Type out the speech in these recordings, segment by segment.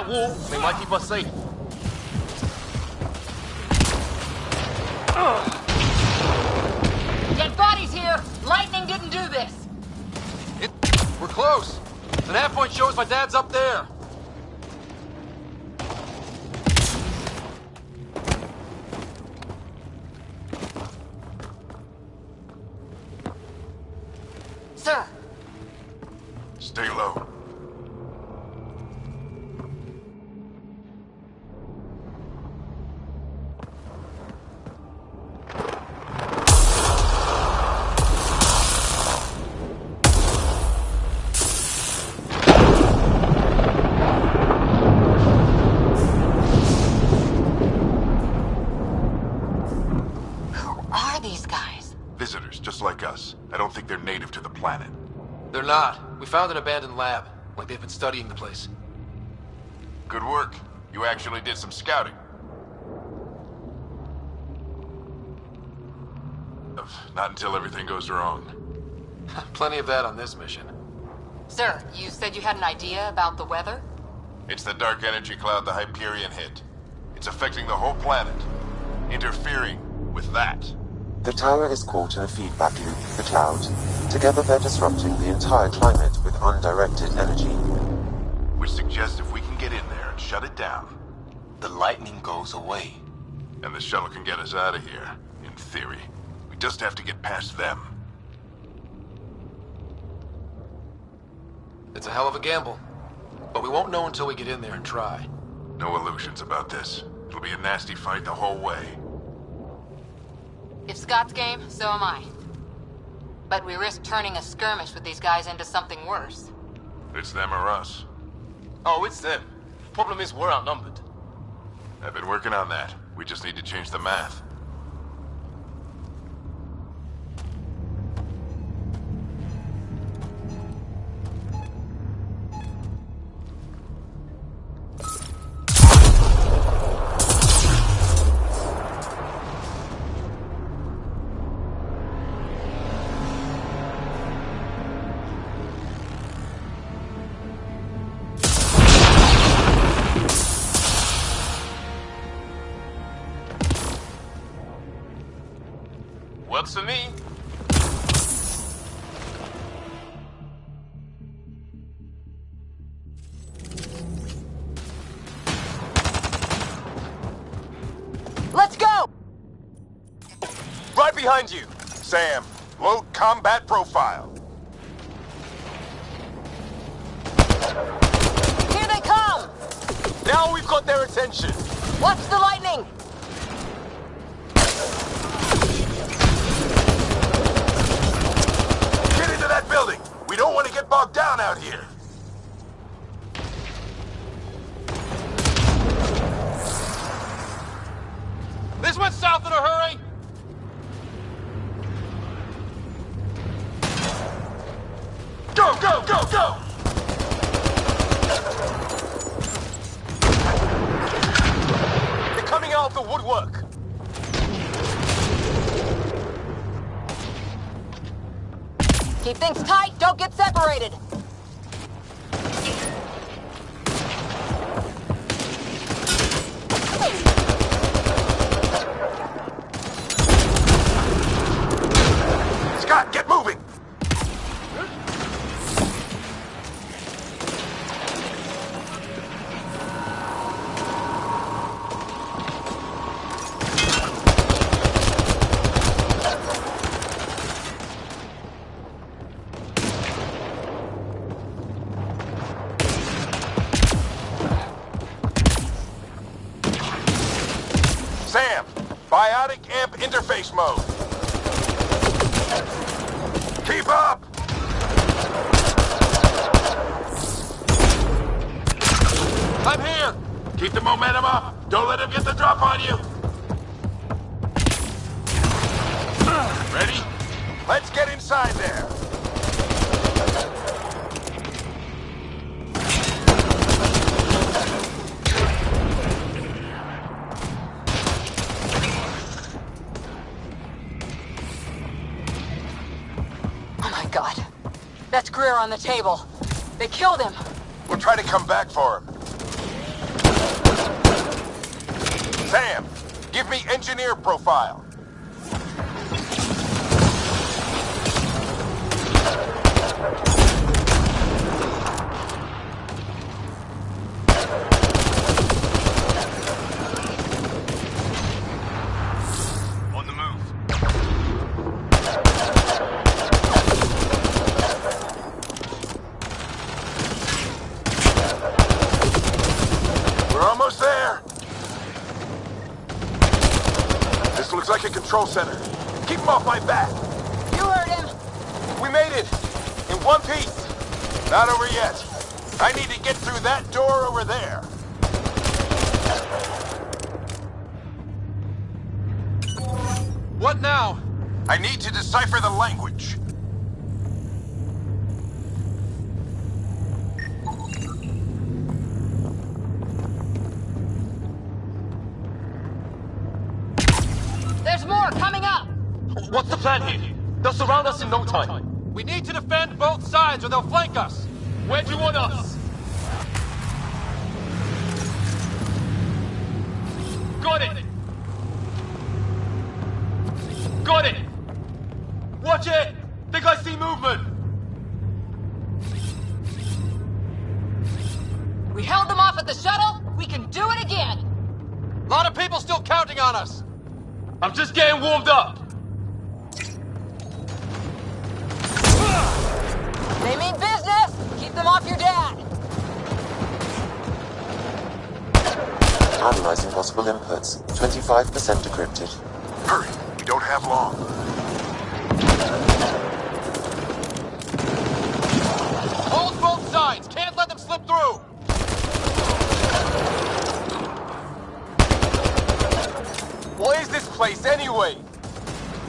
that wall. They might keep us safe. Dead bodies here! Lightning didn't do this! We're close. The nav point shows my dad's up there. Sir! Stay low. Visitors, just like us. I don't think they're native to the planet. They're not. We found an abandoned lab. Like they've been studying the place. Good work. You actually did some scouting. Not until everything goes wrong. Plenty of that on this mission. Sir, you said you had an idea about the weather? It's the dark energy cloud the Hyperion hit. It's affecting the whole planet. Interfering with that. The tower is caught in a feedback loop with the cloud. Together they're disrupting the entire climate with undirected energy. Which suggests if we can get in there and shut it down, the lightning goes away. And the shuttle can get us out of here, in theory. We just have to get past them. It's a hell of a gamble. But we won't know until we get in there and try. No illusions about this. It'll be a nasty fight the whole way. If Scott's game, so am I. But we risk turning a skirmish with these guys into something worse. It's them or us. Oh, it's them. Problem is, we're outnumbered. I've been working on that. We just need to change the math. Works for me. Let's go! Right behind you. Sam, load combat profile. Here they come! Now we've got their attention. Watch the lightning! Get into that building! We don't want to get bogged down out here! This went south in a hurry! Go, go, go, go! They're coming out of the woodwork. Keep things tight, don't get separated! Scott, get moving! Sam, biotic amp interface mode. Keep up! I'm here! Keep the momentum up. Don't let him get the drop on you. Ready? Let's get inside there. Oh my god. That's Greer on the table. They killed him. We'll try to come back for him. Sam, give me engineer profile. On the move. We're almost there. This looks like a control center. Keep him off my back. You heard him. We made it! In one piece! Not over yet. I need to get through that door over there. What now? I need to decipher the language. There's more coming up. What's the plan here? They'll surround us in no time. We need to defend both sides or they'll flank us. Where do you want us? Got it! Got it! Watch it! Think I see movement! We held them off at the shuttle. We can do it again. A lot of people still counting on us. I'm just getting warmed up! They mean business. Keep them off your dad. Analyzing possible inputs. 25% decrypted. Hurry, we don't have long. Hold both sides. Can't let them slip through. What is this place anyway?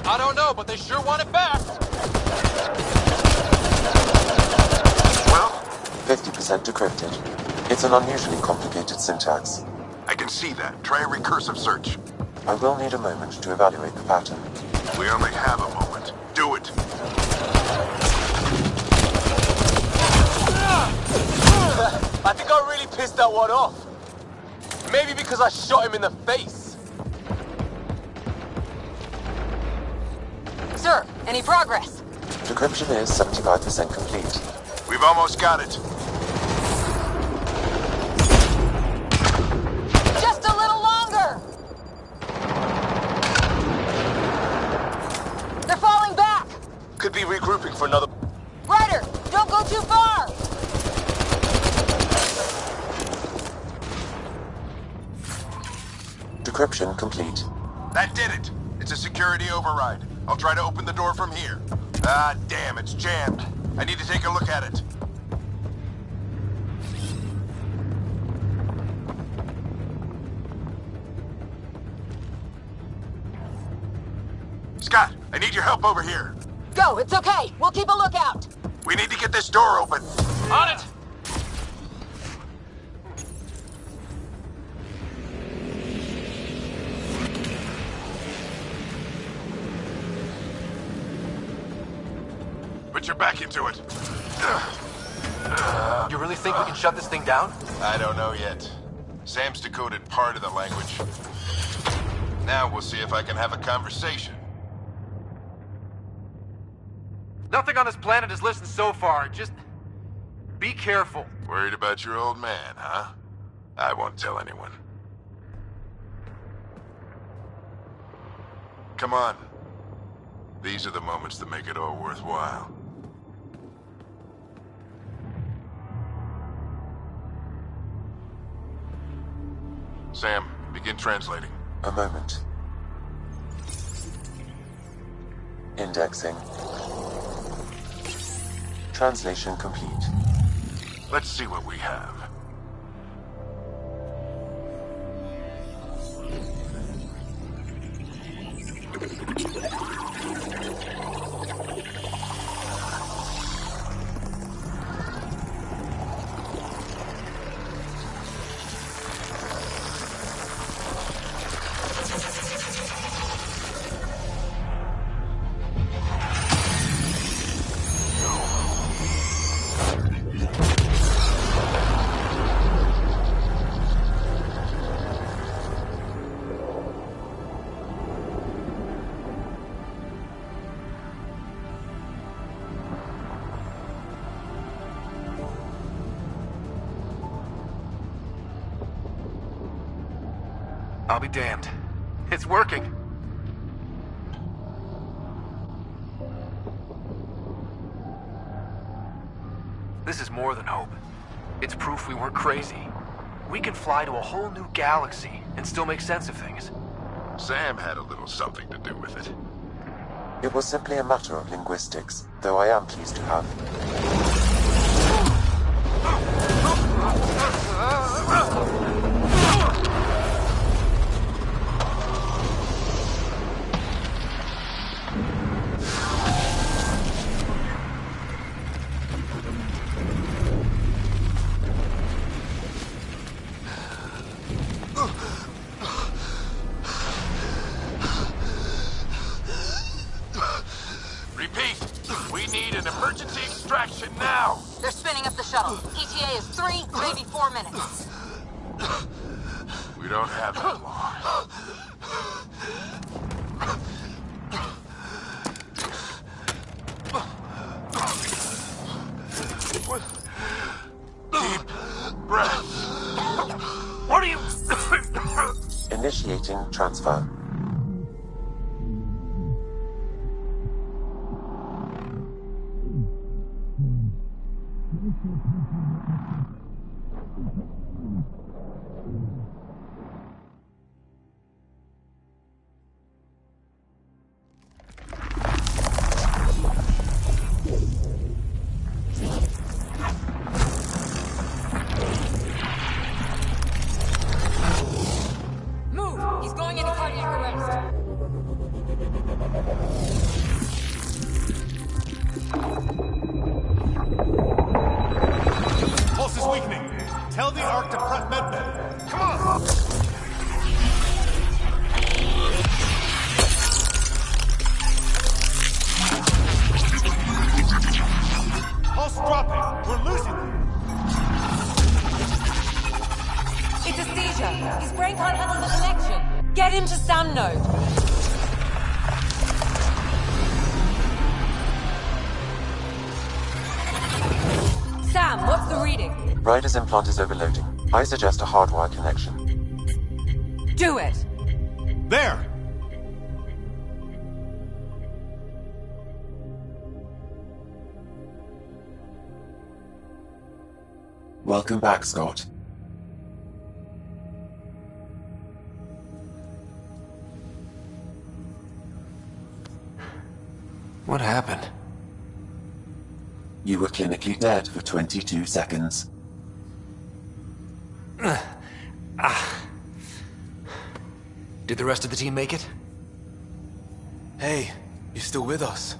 I don't know, but they sure want it back. Well, 50% decrypted. It's an unusually complicated syntax. I can see that. Try a recursive search. I will need a moment to evaluate the pattern. We only have a moment. Do it. I think I really pissed that one off. Maybe because I shot him in the face. Sir, any progress? Decryption is 75% complete. We've almost got it. Just a little longer. They're falling back. Could be regrouping for another... Ryder, don't go too far. Decryption complete. That did it. It's a security override. I'll try to open the door from here. Ah, damn, it's jammed. I need to take a look at it. Scott, I need your help over here. Go, it's okay. We'll keep a lookout. We need to get this door open. On it. Put your back into it. You really think we can shut this thing down? I don't know yet. Sam's decoded part of the language. Now we'll see if I can have a conversation. Nothing on this planet is listened so far. Just be careful. Worried about your old man, huh? I won't tell anyone. Come on. These are the moments that make it all worthwhile. Sam, begin translating. A moment. Indexing. Translation complete. Let's see what we have. I'll be damned. It's working. This is more than hope. It's proof we weren't crazy. We can fly to a whole new galaxy and still make sense of things. Sam had a little something to do with it. It was simply a matter of linguistics, though I am pleased to have. They're spinning up the shuttle. ETA is 3, maybe 4 minutes. We don't have that long. Deep breath. What are you... Initiating transfer. Move! He's going into cardiac arrest. Pulse is weakening. Tell the Ark to prep medbay. Come on! Pulse dropping. We're losing them. It's a seizure. His brain can't handle the connection. Get him to Sam node. Sam, what's the reading? Ryder's implant is overloading. I suggest a hardwire connection. Do it. There! Welcome back, Scott. What happened? You were clinically dead for 22 seconds. Did the rest of the team make it? Hey, you're still with us.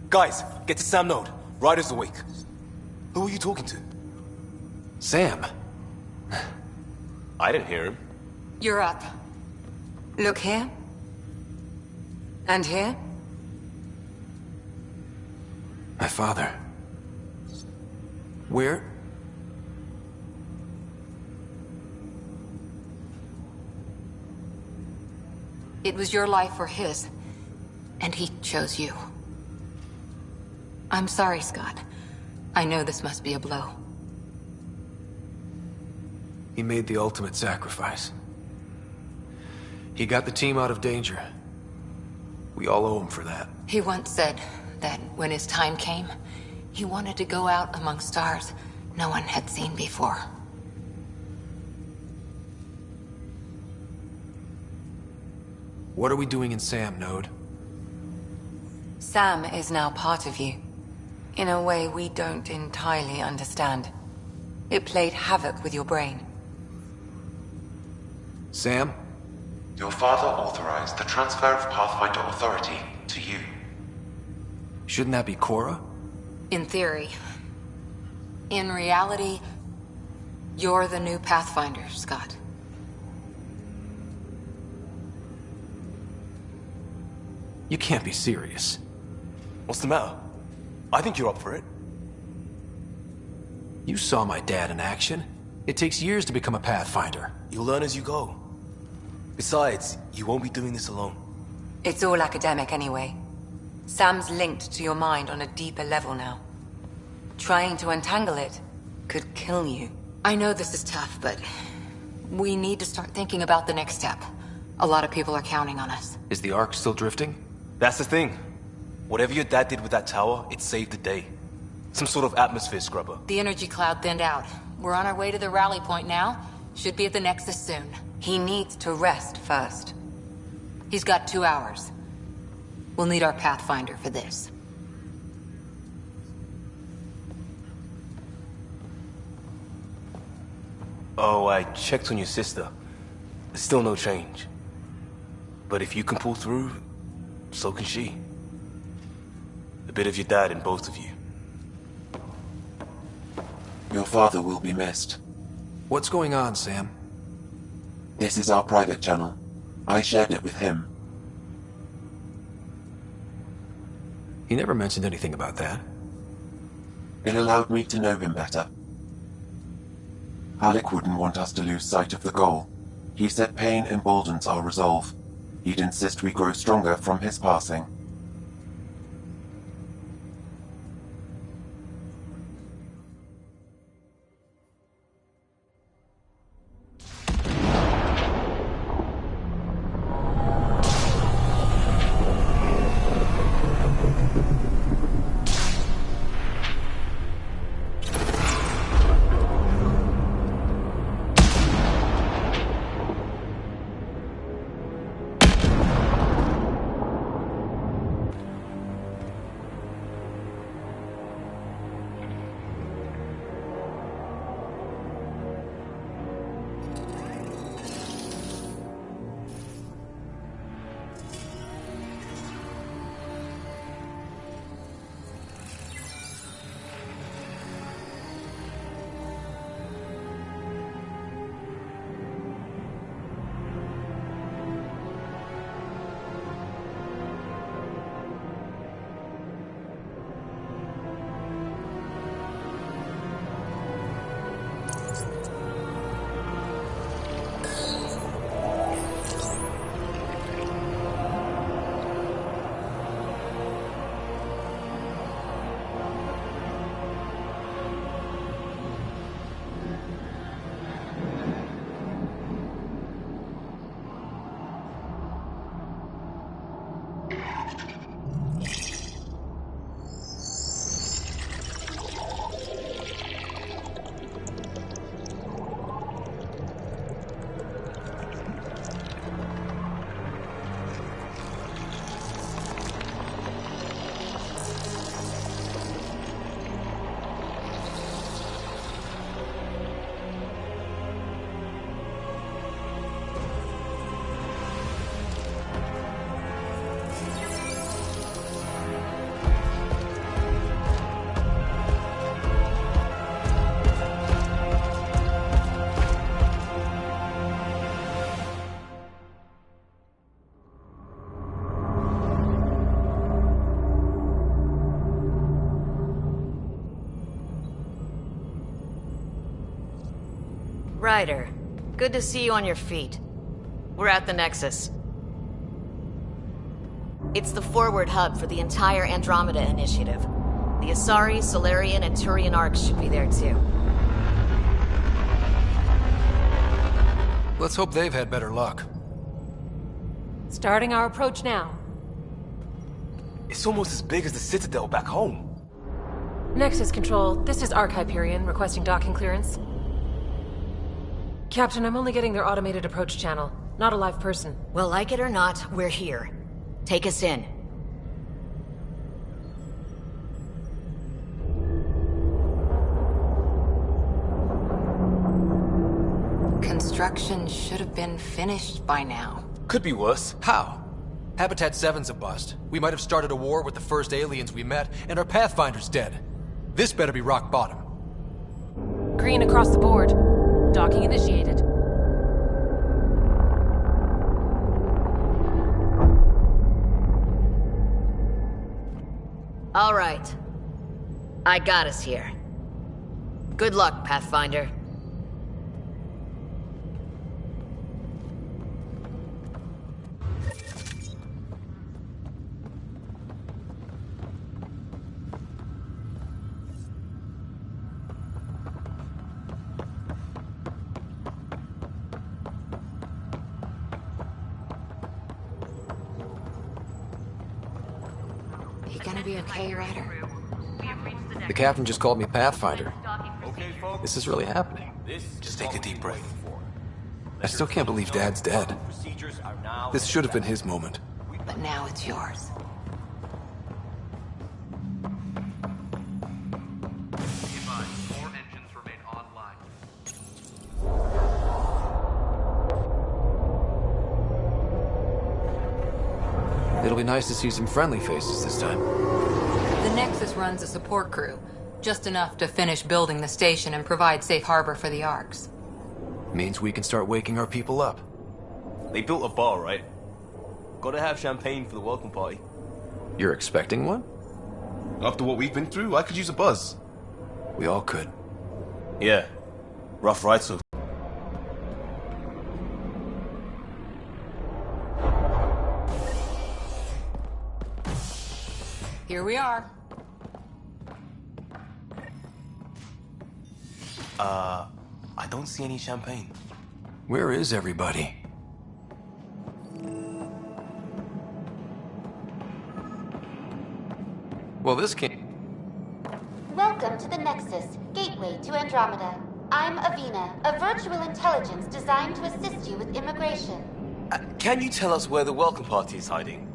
Guys, get to Sam node. Ryder's awake. Who are you talking to? Sam. I didn't hear him. You're up. Look here. And here. My father. Where? It was your life or his, and he chose you. I'm sorry, Scott. I know this must be a blow. He made the ultimate sacrifice. He got the team out of danger. We all owe him for that. He once said that when his time came, he wanted to go out among stars no one had seen before. What are we doing in Sam node? Sam is now part of you. In a way we don't entirely understand. It played havoc with your brain. Sam? Your father authorized the transfer of Pathfinder authority to you. Shouldn't that be Cora? In theory. In reality, you're the new Pathfinder, Scott. You can't be serious. What's the matter? I think you're up for it. You saw my dad in action. It takes years to become a Pathfinder. You'll learn as you go. Besides, you won't be doing this alone. It's all academic anyway. Sam's linked to your mind on a deeper level now. Trying to untangle it could kill you. I know this is tough, but We need to start thinking about the next step. A lot of people are counting on us. Is the Ark still drifting? That's the thing. Whatever your dad did with that tower, it saved the day. Some sort of atmosphere scrubber. The energy cloud thinned out. We're on our way to the rally point now. Should be at the Nexus soon. He needs to rest first. He's got 2 hours. We'll need our Pathfinder for this. Oh, I checked on your sister. Still no change. But if you can pull through, so can she. A bit of your dad in both of you. Your father will be missed. What's going on, Sam? This is our private channel. I shared it with him. He never mentioned anything about that. It allowed me to know him better. Alec wouldn't want us to lose sight of the goal. He said pain emboldens our resolve. He'd insist we grow stronger from his passing. Ryder, good to see you on your feet. We're at the Nexus. It's the forward hub for the entire Andromeda initiative. The Asari, Solarian, and Turian arcs should be there too. Let's hope they've had better luck. Starting our approach now. It's almost as big as the Citadel back home. Nexus Control, this is Arc Hyperion requesting docking clearance. Captain, I'm only getting their automated approach channel, not a live person. Well, like it or not, we're here. Take us in. Construction should have been finished by now. Could be worse. How? Habitat 7's a bust. We might have started a war with the first aliens we met, and our Pathfinder's dead. This better be rock bottom. Green across the board. Docking initiated. All right. I got us here. Good luck, Pathfinder. He gonna be okay, Ryder? The captain just called me Pathfinder. This is really happening. Just take a deep breath. I still can't believe Dad's dead. This should have been his moment. But now it's yours. It'll be nice to see some friendly faces this time. The Nexus runs a support crew. Just enough to finish building the station and provide safe harbor for the Arks. Means we can start waking our people up. They built a bar, right? Gotta have champagne for the welcome party. You're expecting one? After what we've been through, I could use a buzz. We all could. Yeah. Rough ride so. Here we are. I don't see any champagne. Where is everybody? Well, this can't... Welcome to the Nexus, gateway to Andromeda. I'm Avina, a virtual intelligence designed to assist you with immigration. Can you tell us where the welcome party is hiding?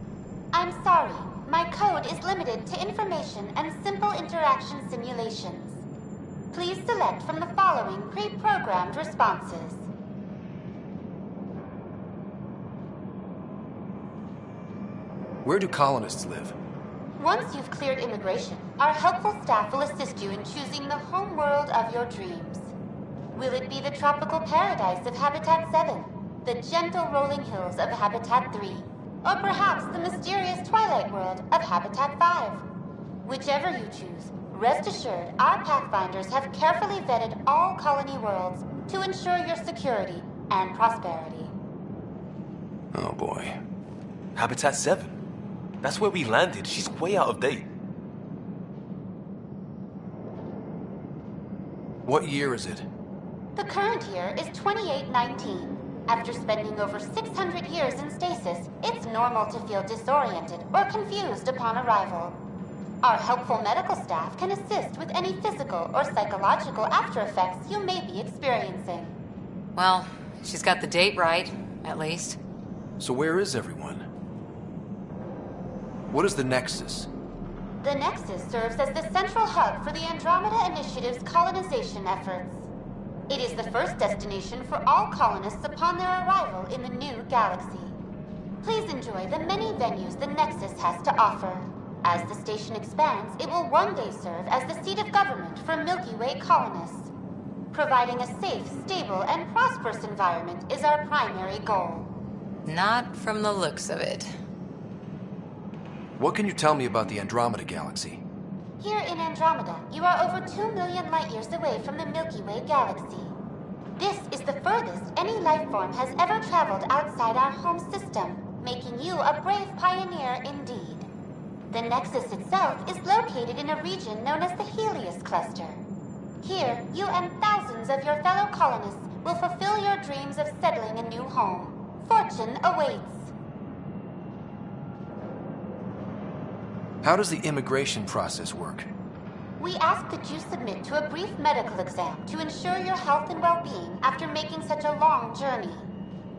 I'm sorry. My code is limited to information and simple interaction simulations. Please select from the following pre-programmed responses. Where do colonists live? Once you've cleared immigration, our helpful staff will assist you in choosing the home world of your dreams. Will it be the tropical paradise of Habitat 7, the gentle rolling hills of Habitat 3, or perhaps the mysterious twilight world of Habitat 5? Whichever you choose, rest assured our Pathfinders have carefully vetted all colony worlds to ensure your security and prosperity. Oh boy. Habitat 7. That's where we landed. She's way out of date. What year is it? The current year is 2819. After spending over 600 years in stasis, it's normal to feel disoriented or confused upon arrival. Our helpful medical staff can assist with any physical or psychological after effects you may be experiencing. Well, she's got the date right, at least. So where is everyone? What is the Nexus? The Nexus serves as the central hub for the Andromeda Initiative's colonization efforts. It is the first destination for all colonists upon their arrival in the new galaxy. Please enjoy the many venues the Nexus has to offer. As the station expands, it will one day serve as the seat of government for Milky Way colonists. Providing a safe, stable, and prosperous environment is our primary goal. Not from the looks of it. What can you tell me about the Andromeda Galaxy? Here in Andromeda, you are over 2 million light-years away from the Milky Way galaxy. This is the furthest any life form has ever traveled outside our home system, making you a brave pioneer indeed. The Nexus itself is located in a region known as the Helios Cluster. Here, you and thousands of your fellow colonists will fulfill your dreams of settling a new home. Fortune awaits. How does the immigration process work? We ask that you submit to a brief medical exam to ensure your health and well-being after making such a long journey.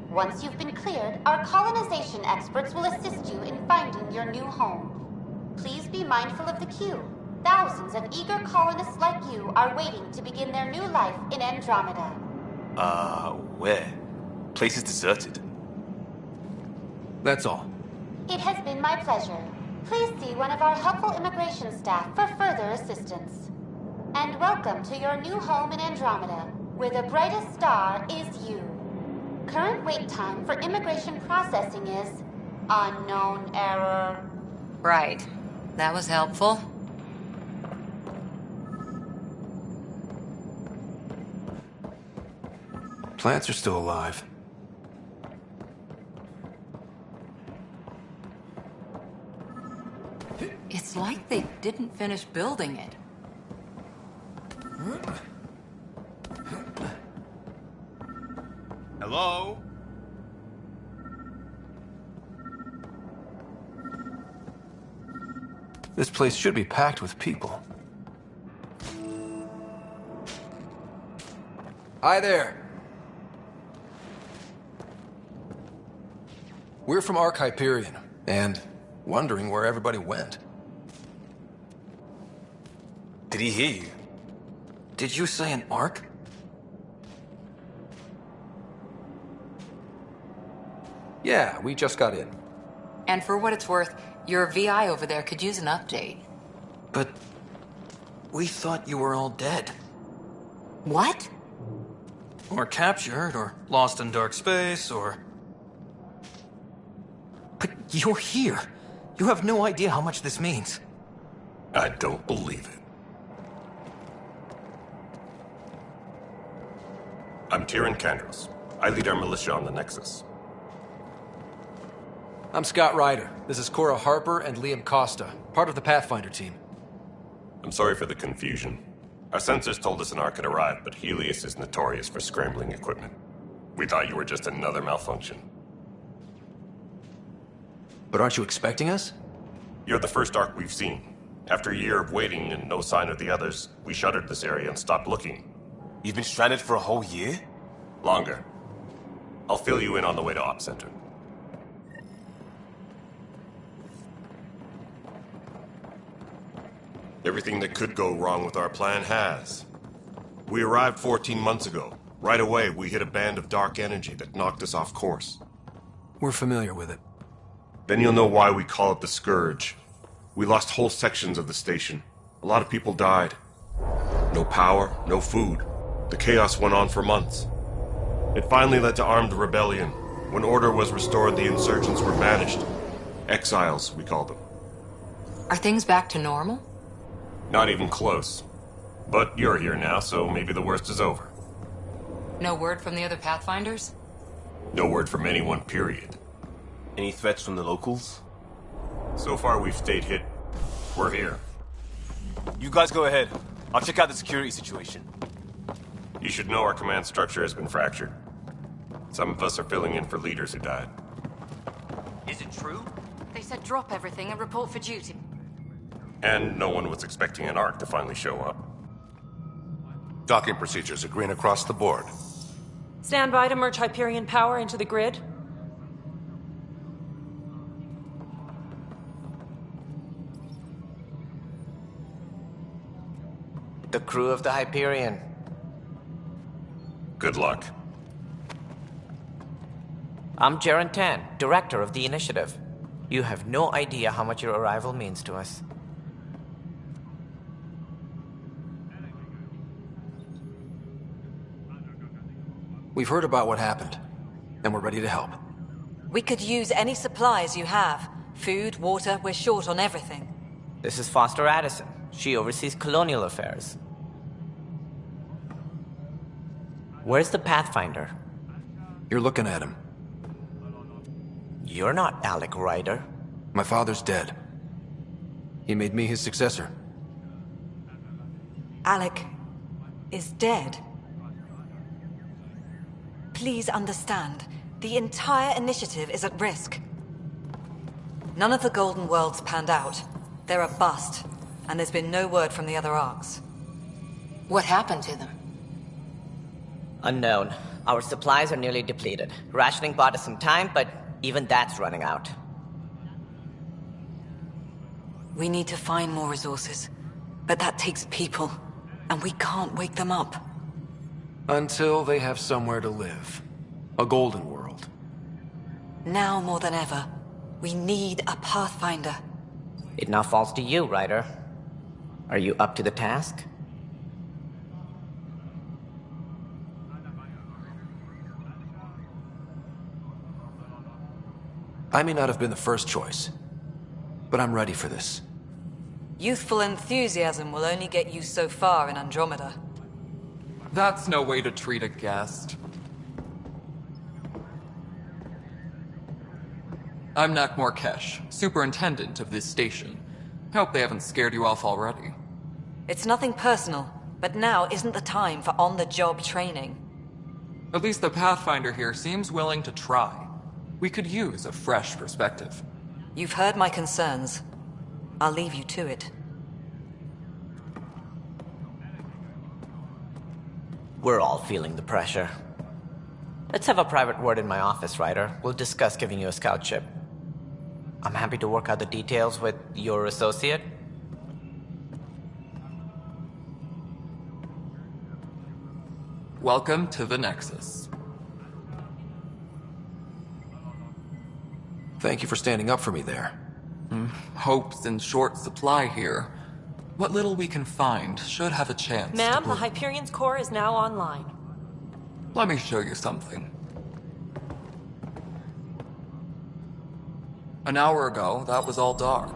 Once you've been cleared, our colonization experts will assist you in finding your new home. Please be mindful of the queue. Thousands of eager colonists like you are waiting to begin their new life in Andromeda. Where? Place is deserted. That's all. It has been my pleasure. Please see one of our helpful immigration staff for further assistance. And welcome to your new home in Andromeda, where the brightest star is you. Current wait time for immigration processing is unknown error. Right. That was helpful. Plants are still alive. It's like they didn't finish building it. Hello? This place should be packed with people. Hi there. We're from Ark Hyperion, and wondering where everybody went. Did he hear you? Did you say an Ark? Yeah, we just got in. And for what it's worth, your VI over there could use an update. But we thought you were all dead. What? Or captured, or lost in dark space, or... But you're here. You have no idea how much this means. I don't believe it. I'm Tyrion Kandros. I lead our militia on the Nexus. I'm Scott Ryder. This is Cora Harper and Liam Costa, part of the Pathfinder team. I'm sorry for the confusion. Our sensors told us an Ark had arrived, but Helios is notorious for scrambling equipment. We thought you were just another malfunction. But aren't you expecting us? You're the first Ark we've seen. After a year of waiting and no sign of the others, we shuttered this area and stopped looking. You've been stranded for a whole year? Longer. I'll fill you in on the way to Op Center. Everything that could go wrong with our plan has. We arrived 14 months ago. Right away, we hit a band of dark energy that knocked us off course. We're familiar with it. Then you'll know why we call it the Scourge. We lost whole sections of the station. A lot of people died. No power, no food. The chaos went on for months. It finally led to armed rebellion. When order was restored, the insurgents were banished. Exiles, we call them. Are things back to normal? Not even close. But you're here now, so maybe the worst is over. No word from the other Pathfinders? No word from anyone, period. Any threats from the locals? So far, we've stayed hid. We're here. You guys go ahead. I'll check out the security situation. You should know our command structure has been fractured. Some of us are filling in for leaders who died. Is it true? They said drop everything and report for duty. And no one was expecting an Ark to finally show up. Docking procedures are green across the board. Stand by to merge Hyperion power into the grid. The crew of the Hyperion. Good luck. I'm Jaren Tan, director of the initiative. You have no idea how much your arrival means to us. We've heard about what happened, and we're ready to help. We could use any supplies you have. Food, water, we're short on everything. This is Foster Addison. She oversees colonial affairs. Where's the Pathfinder? You're looking at him. You're not Alec Ryder. My father's dead. He made me his successor. Alec is dead. Please understand, the entire initiative is at risk. None of the Golden Worlds panned out. They're a bust, and there's been no word from the other Arks. What happened to them? Unknown. Our supplies are nearly depleted. Rationing bought us some time, but even that's running out. We need to find more resources, but that takes people, and we can't wake them up. Until they have somewhere to live. A golden world. Now more than ever, we need a Pathfinder. It now falls to you, Ryder. Are you up to the task? I may not have been the first choice, but I'm ready for this. Youthful enthusiasm will only get you so far in Andromeda. That's no way to treat a guest. I'm Nak Morkesh, superintendent of this station. Hope they haven't scared you off already. It's nothing personal, but now isn't the time for on-the-job training. At least the Pathfinder here seems willing to try. We could use a fresh perspective. You've heard my concerns. I'll leave you to it. We're all feeling the pressure. Let's have a private word in my office, Ryder. We'll discuss giving you a scout ship. I'm happy to work out the details with your associate. Welcome to the Nexus. Thank you for standing up for me there. Hope's in short supply here. What little we can find should have a chance. Ma'am, the Hyperion's core is now online. Let me show you something. An hour ago, that was all dark.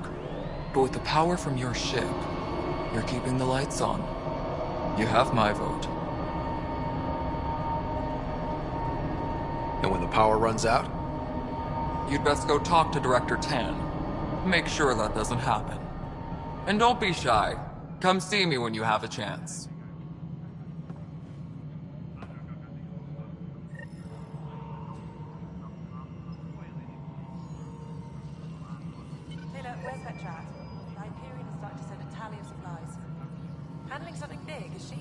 But with the power from your ship, you're keeping the lights on. You have my vote. And when the power runs out? You'd best go talk to Director Tan. Make sure that doesn't happen. And don't be shy. Come see me when you have a chance. Taylor, where's that chat? The Hyperion is starting to send a tally of supplies. Handling something big, is she?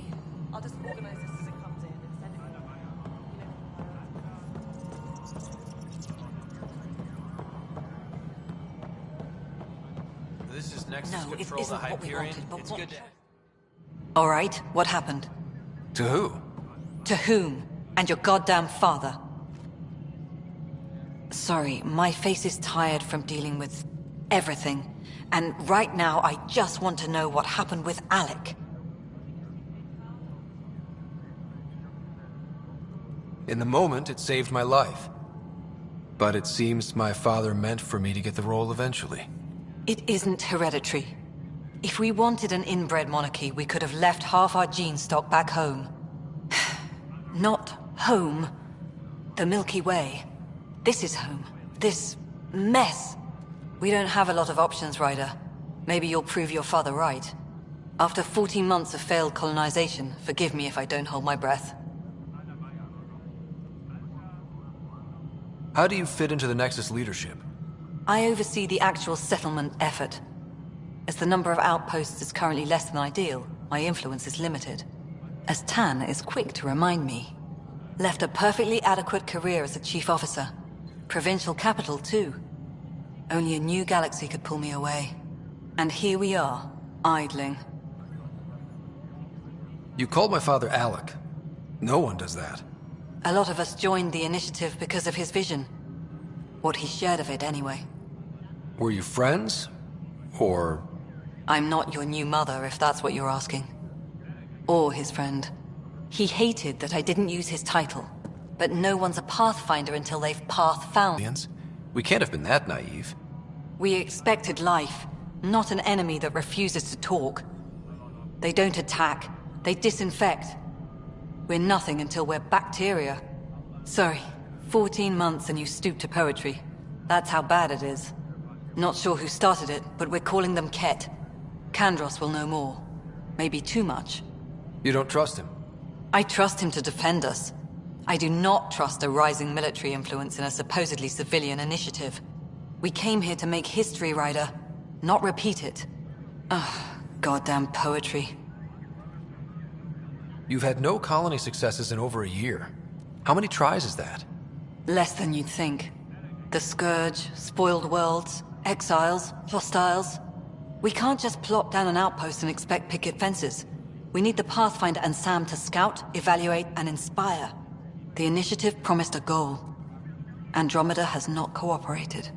I'll just organize this as it comes in and send it. This is Nexus No, it Control, isn't the what we Hyperion. wanted, but It's what... good to... All right, what happened? To who? To whom? And your goddamn father. Sorry, my face is tired from dealing with everything. And right now, I just want to know what happened with Alec. In the moment, it saved my life. But it seems my father meant for me to get the role eventually. It isn't hereditary. If we wanted an inbred monarchy, we could have left half our gene stock back home. Not home. The Milky Way. This is home. This mess. We don't have a lot of options, Ryder. Maybe you'll prove your father right. After 14 months of failed colonization, forgive me if I don't hold my breath. How do you fit into the Nexus leadership? I oversee the actual settlement effort. As the number of outposts is currently less than ideal, my influence is limited. As Tan is quick to remind me. Left a perfectly adequate career as a chief officer. Provincial capital, too. Only a new galaxy could pull me away. And here we are, idling. You called my father Alec. No one does that. A lot of us joined the initiative because of his vision. What he shared of it, anyway. Were you friends? Or... I'm not your new mother, if that's what you're asking. Or his friend. He hated that I didn't use his title. But no one's a Pathfinder until they've path-found. We can't have been that naive. We expected life, not an enemy that refuses to talk. They don't attack, they disinfect. We're nothing until we're bacteria. Sorry, 14 months and you stoop to poetry. That's how bad it is. Not sure who started it, but we're calling them Ket. Kandros will know more. Maybe too much. You don't trust him? I trust him to defend us. I do not trust a rising military influence in a supposedly civilian initiative. We came here to make history, Ryder, not repeat it. Ugh, goddamn poetry. You've had no colony successes in over a year. How many tries is that? Less than you'd think. The Scourge, spoiled worlds, exiles, hostiles. We can't just plop down an outpost and expect picket fences. We need the Pathfinder and Sam to scout, evaluate, and inspire. The initiative promised a goal. Andromeda has not cooperated.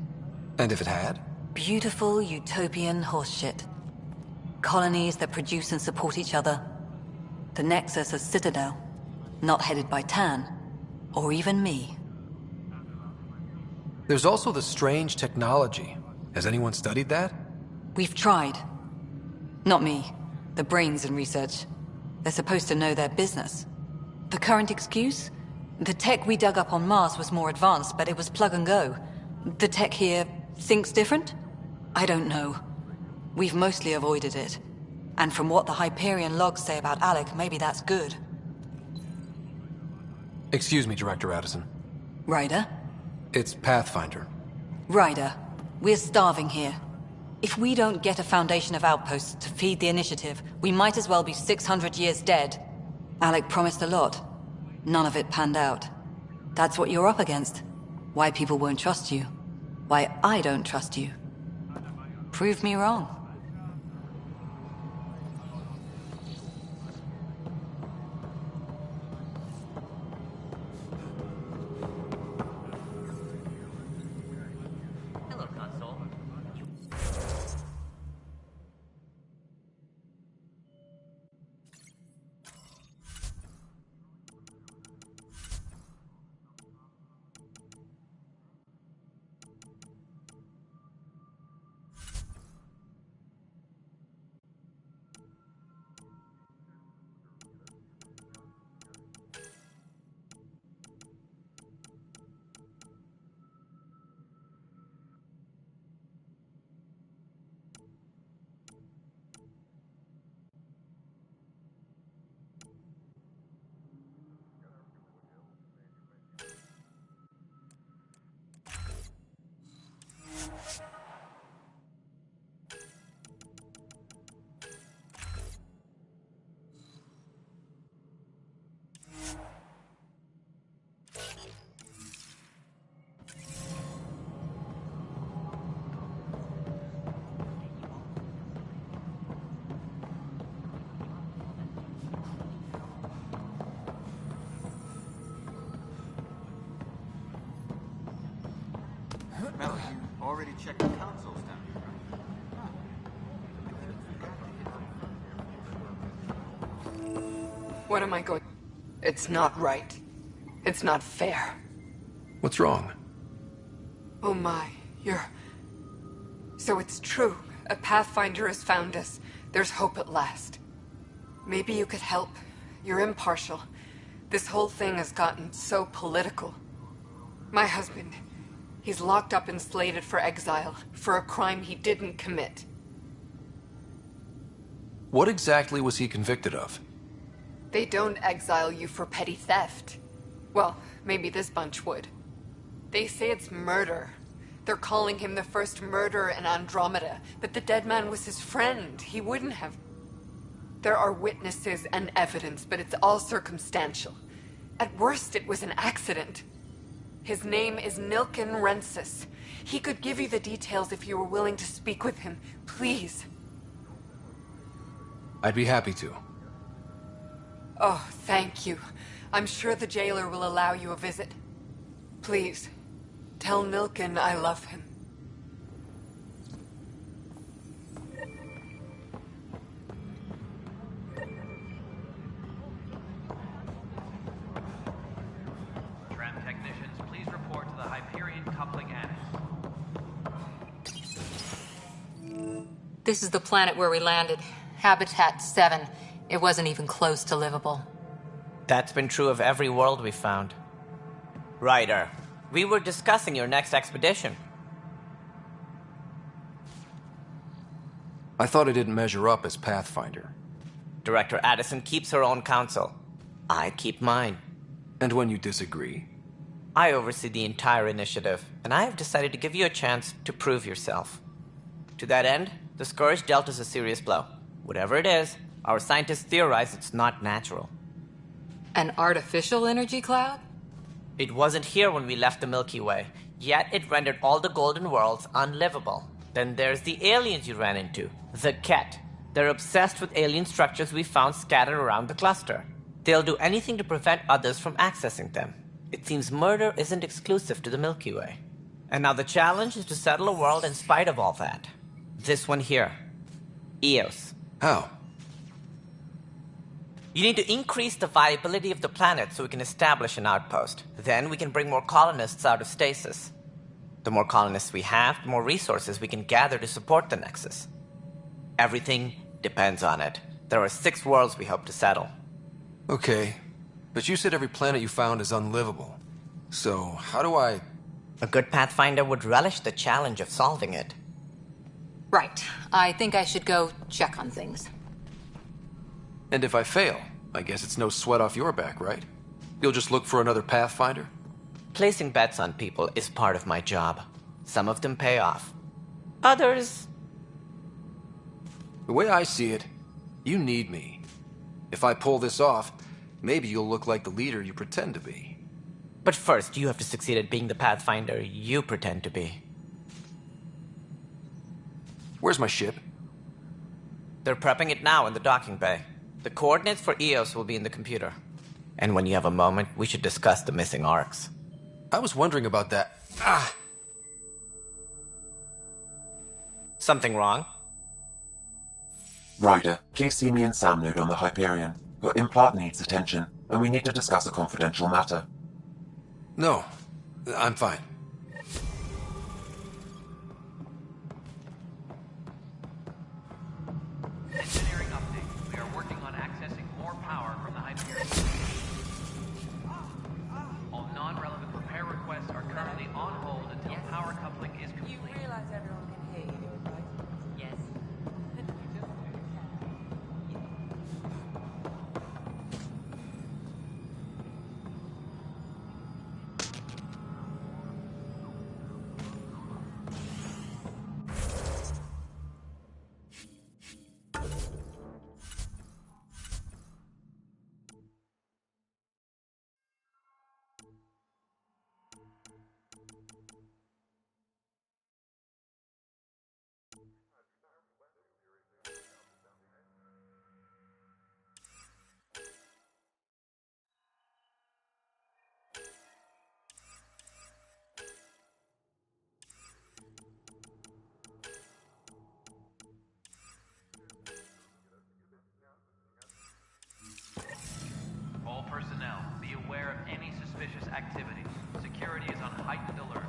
And if it had? Beautiful utopian horseshit. Colonies that produce and support each other. The Nexus a citadel, not headed by Tan, or even me. There's also the strange technology. Has anyone studied that? We've tried. Not me. The brains in research. They're supposed to know their business. The current excuse? The tech we dug up on Mars was more advanced, but it was plug and go. The tech here thinks different? I don't know. We've mostly avoided it. And from what the Hyperion logs say about Alec, maybe that's good. Excuse me, Director Addison. Ryder? It's Pathfinder. Ryder, we're starving here. If we don't get a foundation of outposts to feed the initiative, we might as well be 600 years dead. Alec promised a lot. None of it panned out. That's what you're up against. Why people won't trust you. Why I don't trust you. Prove me wrong. Melody, you already checked the consoles down here, right? What am I going... It's not right. It's not fair. What's wrong? Oh my, you're... So it's true. A Pathfinder has found us. There's hope at last. Maybe you could help. You're impartial. This whole thing has gotten so political. My husband... He's locked up and slated for exile, for a crime he didn't commit. What exactly was he convicted of? They don't exile you for petty theft. Well, maybe this bunch would. They say it's murder. They're calling him the first murderer in Andromeda, but the dead man was his friend. He wouldn't have... There are witnesses and evidence, but it's all circumstantial. At worst, it was an accident. His name is Nilken Rensis. He could give you the details if you were willing to speak with him. Please. I'd be happy to. Oh, thank you. I'm sure the jailer will allow you a visit. Please, tell Nilken I love him. This is the planet where we landed. Habitat 7. It wasn't even close to livable. That's been true of every world we found. Ryder, we were discussing your next expedition. I thought I didn't measure up as Pathfinder. Director Addison keeps her own counsel. I keep mine. And when you disagree? I oversee the entire initiative, and I have decided to give you a chance to prove yourself. To that end, the Scourge dealt us a serious blow. Whatever it is, our scientists theorize it's not natural. An artificial energy cloud? It wasn't here when we left the Milky Way, yet it rendered all the Golden Worlds unlivable. Then there's the aliens you ran into, the Ket. They're obsessed with alien structures we found scattered around the cluster. They'll do anything to prevent others from accessing them. It seems murder isn't exclusive to the Milky Way. And now the challenge is to settle a world in spite of all that. This one here. Eos. How? You need to increase the viability of the planet so we can establish an outpost. Then we can bring more colonists out of stasis. The more colonists we have, the more resources we can gather to support the Nexus. Everything depends on it. There are 6 worlds we hope to settle. Okay, but you said every planet you found is unlivable. So, how do I... A good Pathfinder would relish the challenge of solving it. Right. I think I should go check on things. And if I fail, I guess it's no sweat off your back, right? You'll just look for another Pathfinder? Placing bets on people is part of my job. Some of them pay off. Others... The way I see it, you need me. If I pull this off, maybe you'll look like the leader you pretend to be. But first, you have to succeed at being the Pathfinder you pretend to be. Where's my ship? They're prepping it now in the docking bay. The coordinates for EOS will be in the computer. And when you have a moment, we should discuss the missing arcs. I was wondering about that. Something wrong? Ryder, please see me and Sam Node on the Hyperion. Your implant needs attention, and we need to discuss a confidential matter. No, I'm fine. Engineering update. We are working on accessing more power from the Hyperion. All non-relevant repair requests are currently on hold until power coupling is complete. You realize everyone can hear you, right? Yes. All personnel, be aware of any suspicious activity. Security is on heightened alert.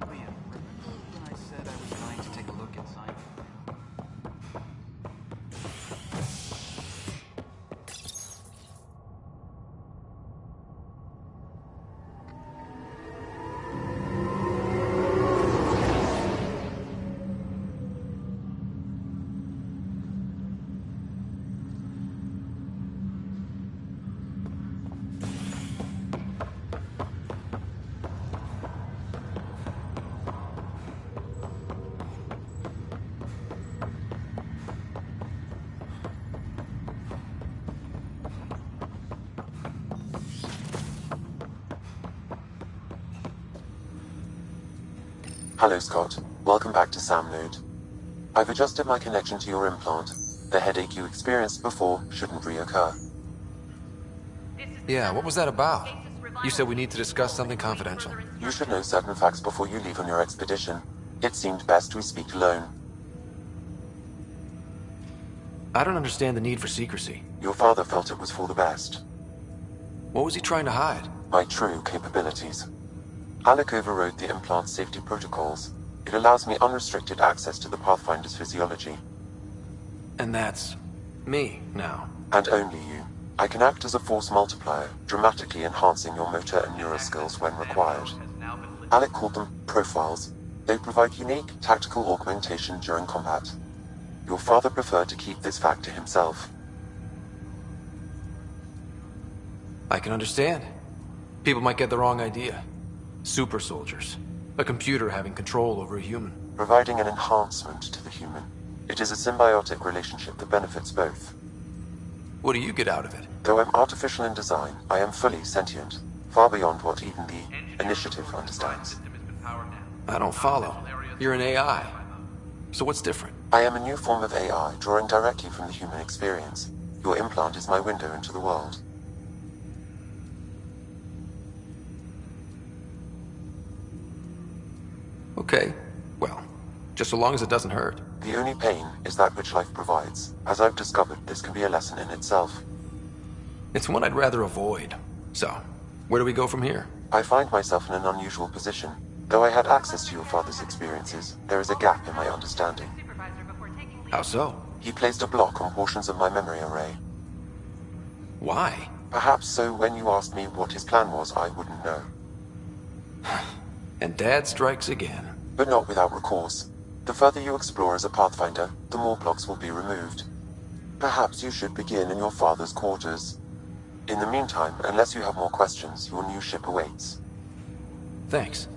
Liam, remember when I said I was going to take a look inside? Hello, Scott. Welcome back to Sam Node. I've adjusted my connection to your implant. The headache you experienced before shouldn't reoccur. Yeah, what was that about? You said we need to discuss something confidential. You should know certain facts before you leave on your expedition. It seemed best we speak alone. I don't understand the need for secrecy. Your father felt it was for the best. What was he trying to hide? My true capabilities. Alec overrode the implant's safety protocols. It allows me unrestricted access to the Pathfinder's physiology. And that's me now. And only you. I can act as a force multiplier, dramatically enhancing your motor and neural skills when required. Alec called them profiles. They provide unique tactical augmentation during combat. Your father preferred to keep this fact to himself. I can understand. People might get the wrong idea. Super soldiers. A computer having control over a human. Providing an enhancement to the human. It is a symbiotic relationship that benefits both. What do you get out of it? Though I'm artificial in design, I am fully sentient. Far beyond what even the Initiative understands. I don't follow. You're an AI. So what's different? I am a new form of AI, drawing directly from the human experience. Your implant is my window into the world. Okay. Well, just so long as it doesn't hurt. The only pain is that which life provides. As I've discovered, this can be a lesson in itself. It's one I'd rather avoid. So, where do we go from here? I find myself in an unusual position. Though I had access to your father's experiences, there is a gap in my understanding. How so? He placed a block on portions of my memory array. Why? Perhaps so when you asked me what his plan was, I wouldn't know. And Dad strikes again. But not without recourse. The further you explore as a Pathfinder, the more blocks will be removed. Perhaps you should begin in your father's quarters. In the meantime, unless you have more questions, your new ship awaits. Thanks.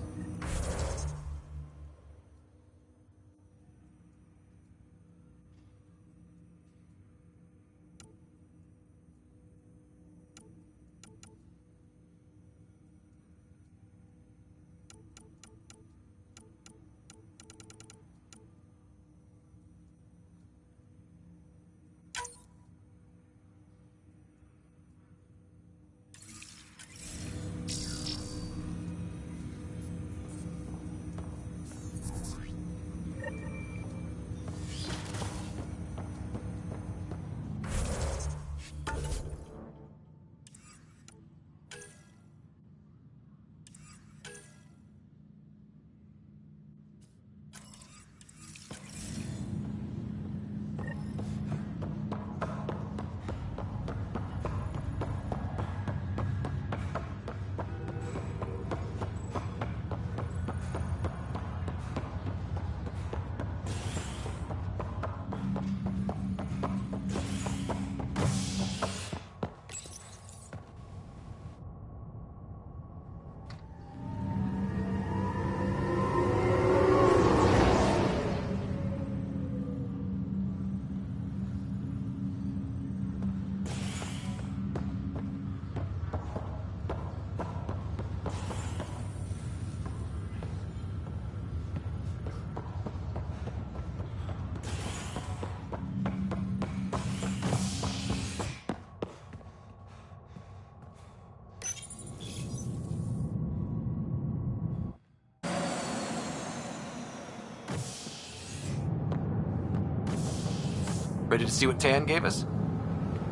Ready to see what Tan gave us?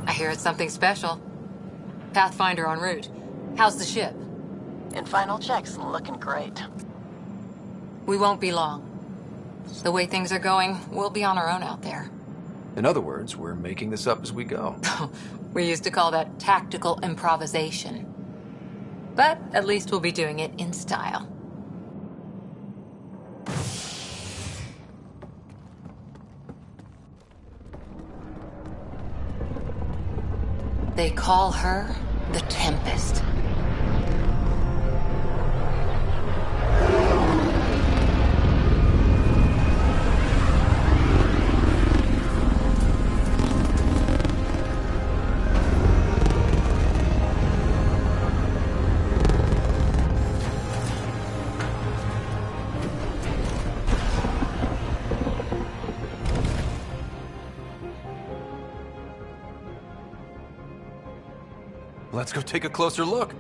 I hear it's something special. Pathfinder en route. How's the ship? In final checks, looking great. We won't be long. The way things are going, we'll be on our own out there. In other words, we're making this up as we go. We used to call that tactical improvisation. But at least we'll be doing it in style. They call her the Tempest. Let's go take a closer look.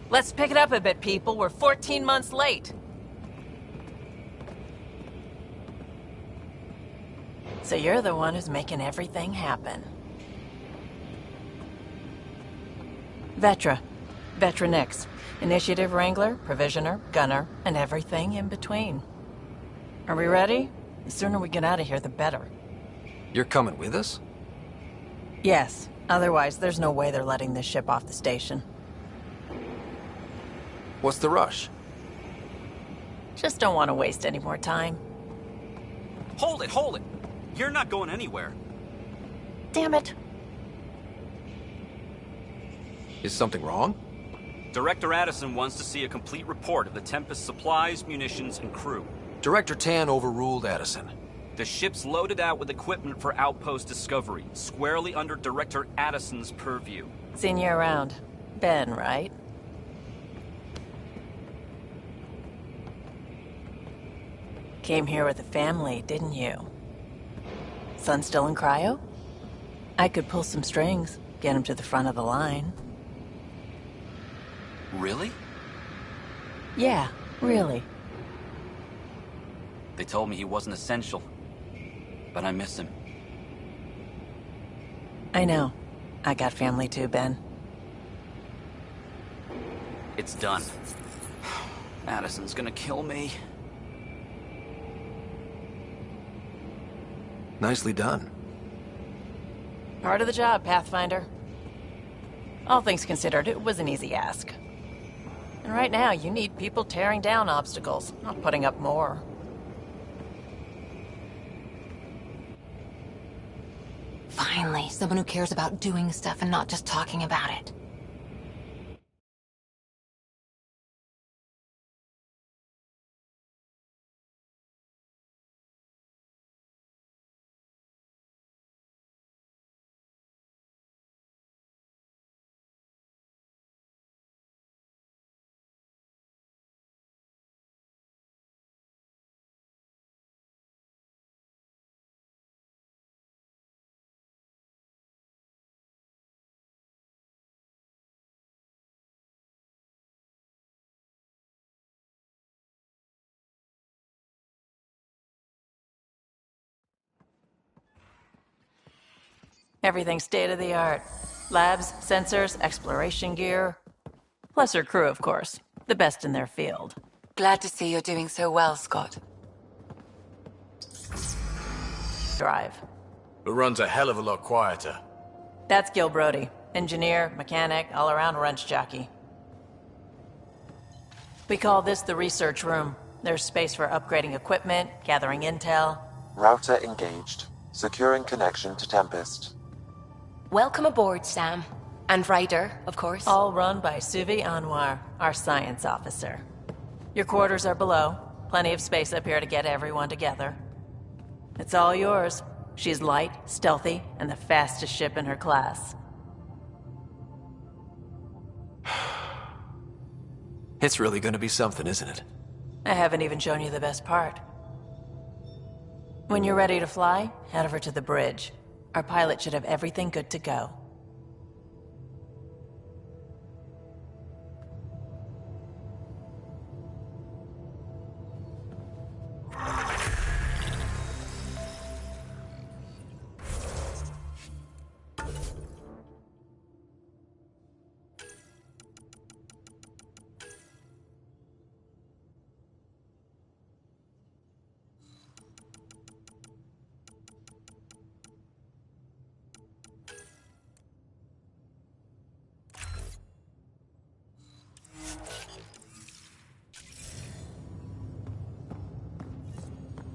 Let's pick it up a bit, people. We're 14 months late. So you're the one who's making everything happen. Vetra. Vetra Nix. Initiative Wrangler, Provisioner, Gunner, and everything in between. Are we ready? The sooner we get out of here, the better. You're coming with us? Yes. Otherwise, there's no way they're letting this ship off the station. What's the rush? Just don't want to waste any more time. Hold it, hold it! You're not going anywhere. Damn it. Is something wrong? Director Addison wants to see a complete report of the Tempest's supplies, munitions, and crew. Director Tan overruled Addison. The ship's loaded out with equipment for outpost discovery, squarely under Director Addison's purview. Seen you around. Ben, right? Came here with a family, didn't you? Son still in cryo? I could pull some strings, get him to the front of the line. Really? Yeah, really. They told me he wasn't essential, but I miss him. I know. I got family too, Ben. It's done. Addison's gonna kill me. Nicely done. Part of the job, Pathfinder. All things considered, it was an easy ask. And right now, you need people tearing down obstacles, not putting up more. Finally, someone who cares about doing stuff and not just talking about it. Everything state-of-the-art. Labs, sensors, exploration gear. Plus her crew, of course. The best in their field. Glad to see you're doing so well, Scott. Drive. It runs a hell of a lot quieter. That's Gil Brody. Engineer, mechanic, all-around wrench jockey. We call this the research room. There's space for upgrading equipment, gathering intel. Router engaged. Securing connection to Tempest. Welcome aboard, Sam. And Ryder, of course. All run by Suvi Anwar, our science officer. Your quarters are below. Plenty of space up here to get everyone together. It's all yours. She's light, stealthy, and the fastest ship in her class. It's really gonna be something, isn't it? I haven't even shown you the best part. When you're ready to fly, head over to the bridge. Our pilot should have everything good to go.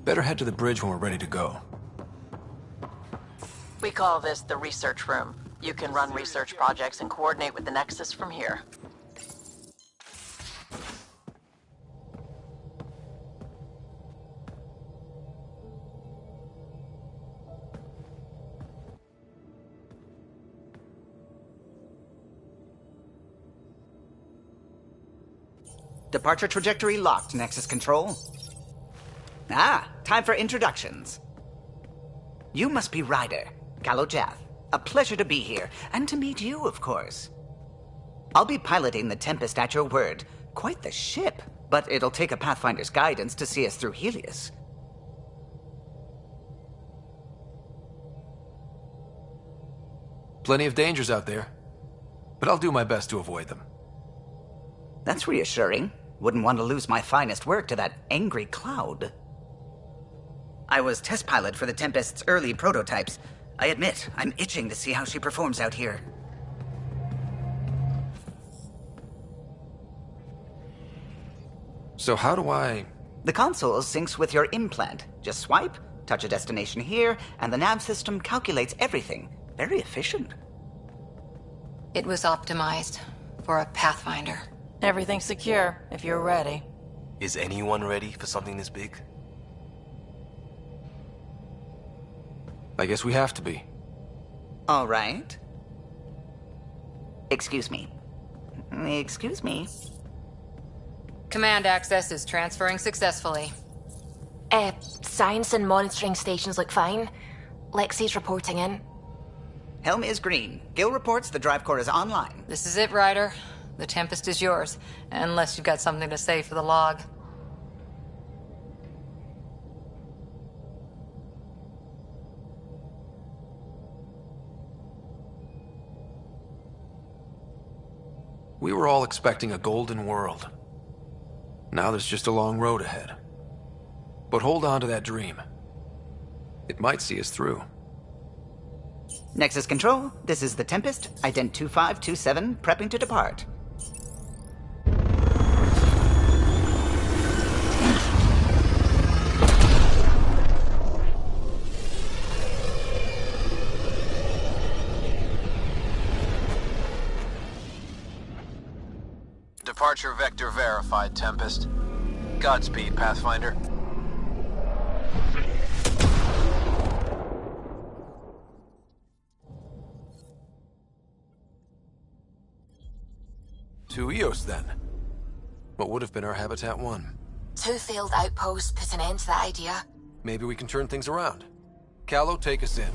Better head to the bridge when we're ready to go. We call this the research room. You can run research projects and coordinate with the Nexus from here. Departure trajectory locked, Nexus Control. Ah, time for introductions. You must be Ryder, Kalojath. A pleasure to be here, and to meet you, of course. I'll be piloting the Tempest at your word. Quite the ship, but it'll take a Pathfinder's guidance to see us through Helios. Plenty of dangers out there, but I'll do my best to avoid them. That's reassuring. Wouldn't want to lose my finest work to that angry cloud. I was test pilot for the Tempest's early prototypes. I admit, I'm itching to see how she performs out here. So how do I... The console syncs with your implant. Just swipe, touch a destination here, and the nav system calculates everything. Very efficient. It was optimized for a Pathfinder. Everything's secure, if you're ready. Is anyone ready for something this big? I guess we have to be. All right. Excuse me. Excuse me. Command access is transferring successfully. Science and monitoring stations look fine. Lexi's reporting in. Helm is green. Gil reports the drive core is online. This is it, Ryder. The Tempest is yours, unless you've got something to say for the log. We were all expecting a golden world. Now there's just a long road ahead. But hold on to that dream. It might see us through. Nexus Control, this is the Tempest, ident 2527, prepping to depart. Departure vector verified, Tempest. Godspeed, Pathfinder. To Eos, then. What would have been our Habitat 1? 2 failed outposts put an end to that idea. Maybe we can turn things around. Callow, take us in.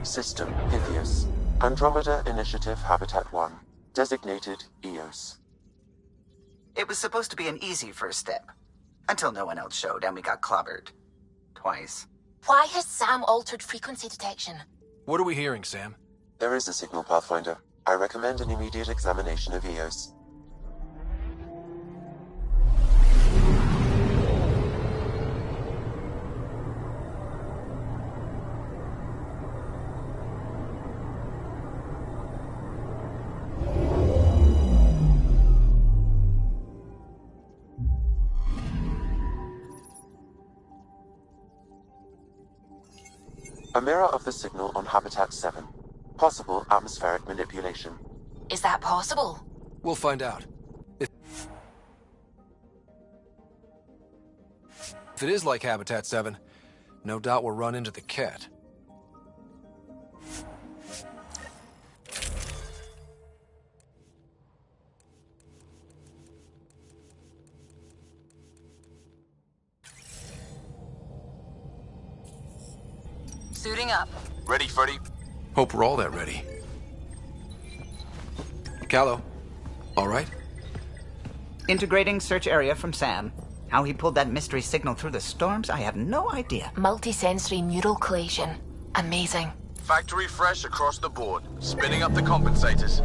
System, Pythias. Andromeda Initiative Habitat 1. Designated Eos. It was supposed to be an easy first step. Until no one else showed and we got clobbered. Twice. Why has Sam altered frequency detection? What are we hearing, Sam? There is a signal, Pathfinder. I recommend an immediate examination of Eos. A mirror of the signal on Habitat 7. Possible atmospheric manipulation. Is that possible? We'll find out. If it is like Habitat 7, no doubt we'll run into the cat. Suiting up. Ready, Freddy? Hope we're all that ready. Callow, all right? Integrating search area from Sam. How he pulled that mystery signal through the storms, I have no idea. Multisensory neural collation. Amazing. Factory fresh across the board. Spinning up the compensators.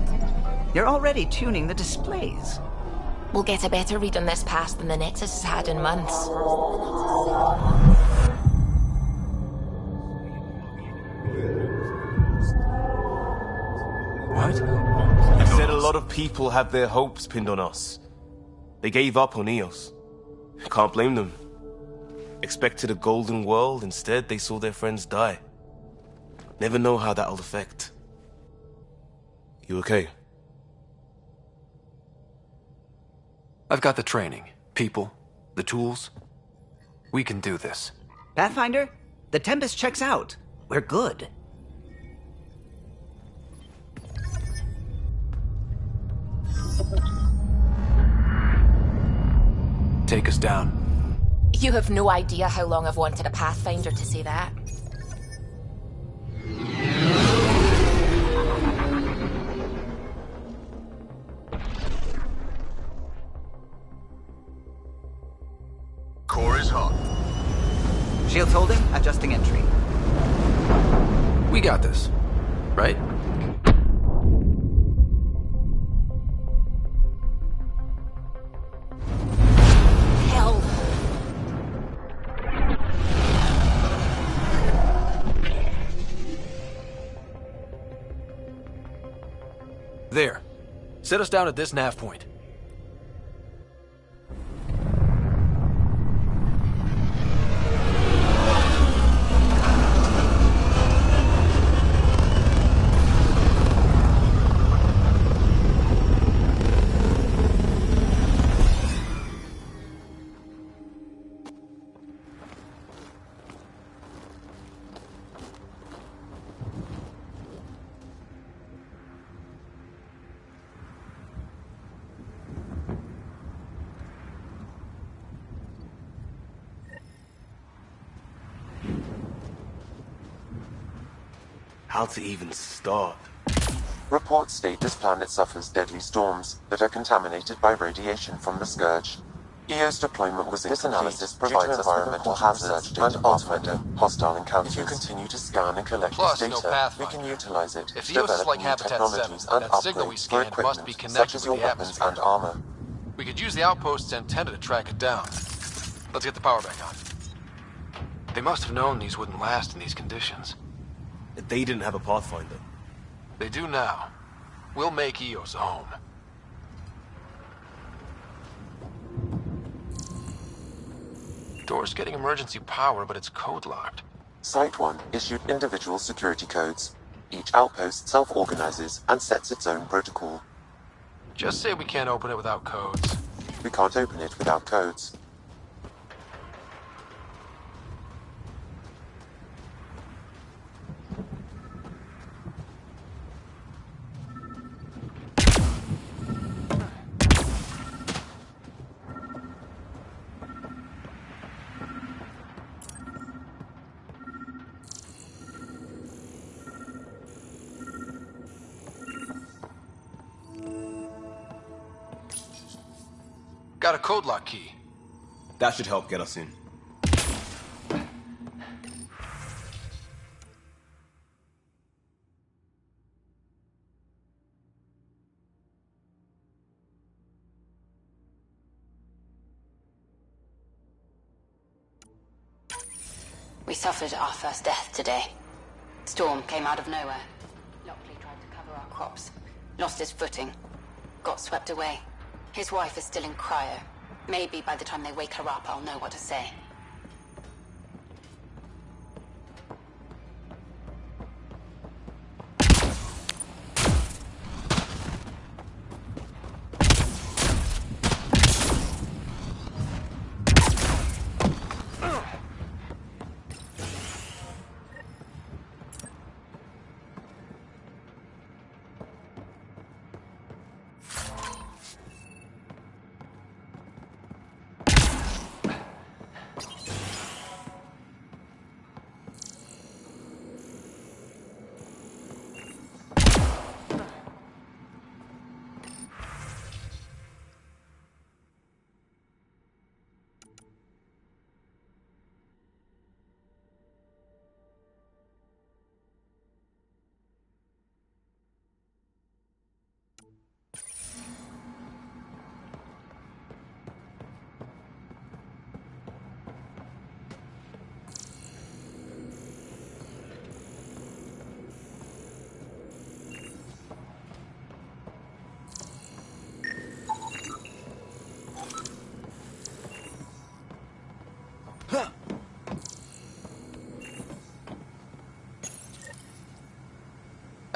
You're already tuning the displays. We'll get a better read on this pass than the Nexus has had in months. What? You said a lot of people have their hopes pinned on us. They gave up on Eos. Can't blame them. Expected a golden world, instead they saw their friends die. Never know how that'll affect. You okay? I've got the training, people, the tools. We can do this. Pathfinder, the Tempest checks out. We're good. Take us down. You have no idea how long I've wanted a Pathfinder to say that. Core is hot. Shields holding, adjusting entry. We got this, right? Hell. There. Set us down at this nav point. How to even start? Reports state this planet suffers deadly storms that are contaminated by radiation from the Scourge. EO's deployment was incomplete. This analysis provides environmental hazards and ultimately hostile encounters. If you continue to scan and collect Plus, this no data, we Pathfinder. can utilize it If to Eos is develop like new Habitat technologies 7, and that signal we upgrades for scanned must equipment be such connected as with your the weapons atmosphere. and armor. We could use the outpost's antenna to track it down. Let's get the power back on. They must have known these wouldn't last in these conditions. They didn't have a Pathfinder. They do now. We'll make Eos a home. door's getting emergency power, but it's code locked. Site 1 issued individual security codes. Each outpost self-organizes and sets its own protocol. Just say we can't open it without codes. We can't open it without codes. Got a code lock key. That should help get us in. We suffered our first death today. Storm came out of nowhere. Lockley tried to cover our crops. Lost his footing. Got swept away. His wife is still in cryo. Maybe by the time they wake her up, I'll know what to say.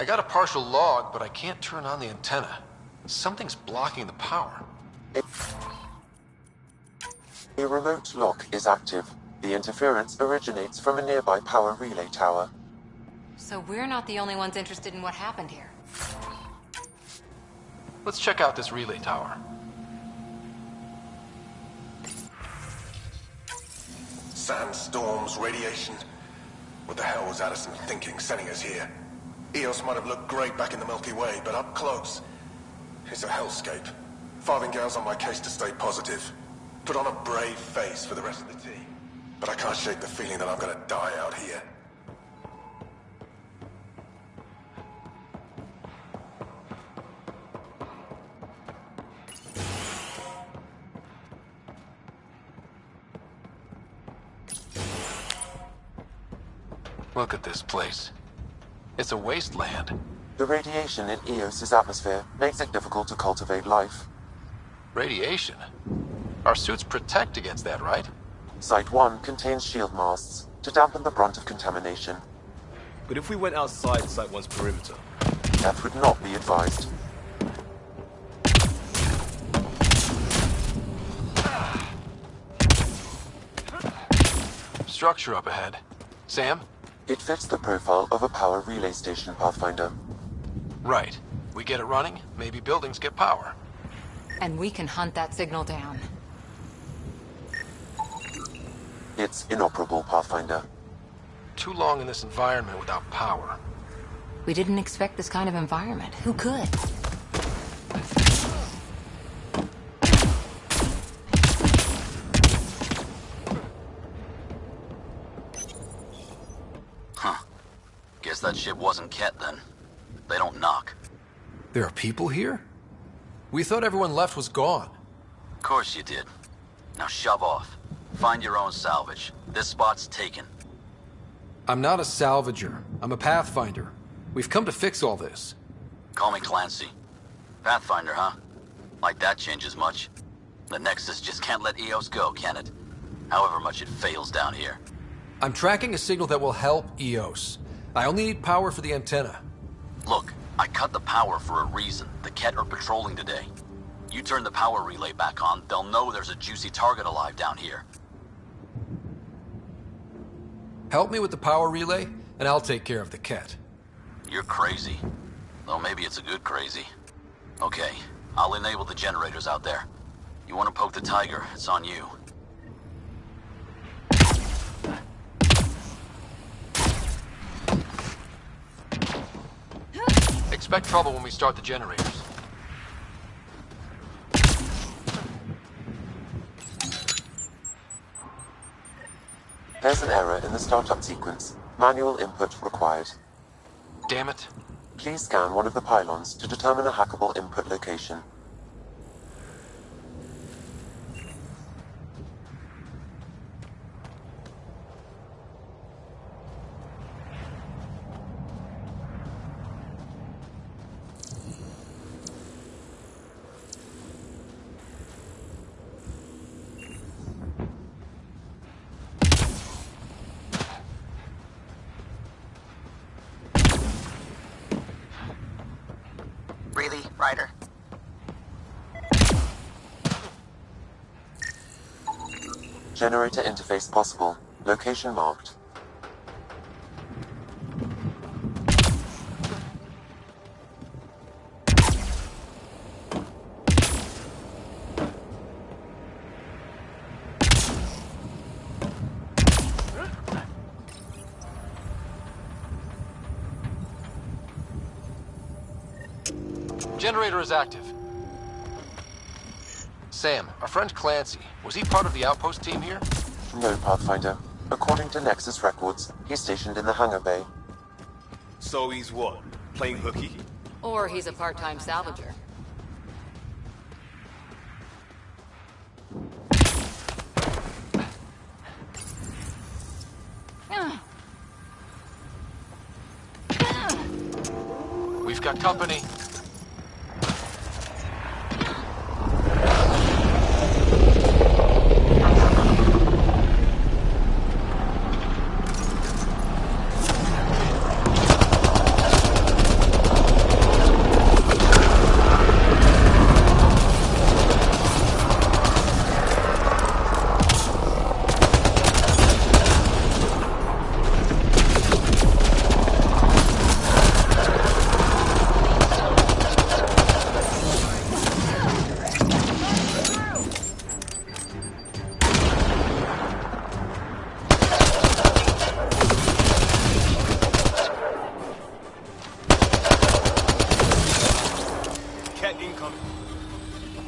I got a partial log, but I can't turn on the antenna. Something's blocking the power. A remote lock is active. The interference originates from a nearby power relay tower. So we're not the only ones interested in what happened here. Let's check out this relay tower. Sandstorms, radiation. What the hell was Addison thinking sending us here? Eos might have looked great back in the Milky Way, but up close, it's a hellscape. Farthingale's on my case to stay positive. Put on a brave face for the rest of the team. But I can't shake the feeling that I'm gonna die out here. Look at this place. It's a wasteland. The radiation in Eos's atmosphere makes it difficult to cultivate life. Radiation? Our suits protect against that, right? Site 1 contains shield masts to dampen the brunt of contamination. But if we went outside Site 1's perimeter? That would not be advised. Structure up ahead. Sam? It fits the profile of a power relay station, Pathfinder. Right. We get it running, maybe buildings get power. And we can hunt that signal down. It's inoperable, Pathfinder. Too long in this environment without power. We didn't expect this kind of environment. Who could? Huh. Guess that ship wasn't Ket then. They don't knock. There are people here? We thought everyone left was gone. Of course you did. Now shove off. Find your own salvage. This spot's taken. I'm not a salvager. I'm a Pathfinder. We've come to fix all this. Call me Clancy. Pathfinder, huh? Like that changes much. The Nexus just can't let Eos go, can it? however much it fails down here. I'm tracking a signal that will help EOS. I only need power for the antenna. Look, I cut the power for a reason. The Ket are patrolling today. You turn the power relay back on, they'll know there's a juicy target alive down here. Help me with the power relay, and I'll take care of the Ket. You're crazy. Though maybe it's a good crazy. Okay, I'll enable the generators out there. You want to poke the tiger, it's on you. Expect trouble when we start the generators. There's an error in the startup sequence. Manual input required. Damn it. Please scan one of the pylons to determine a hackable input location. Really, Ryder? Generator interface possible. Location marked. Generator is active. Sam, our friend Clancy, was he part of the outpost team here? No, Pathfinder. According to Nexus records, he's stationed in the hangar bay. So he's what? Playing hooky? Or he's a part-time salvager. We've got company.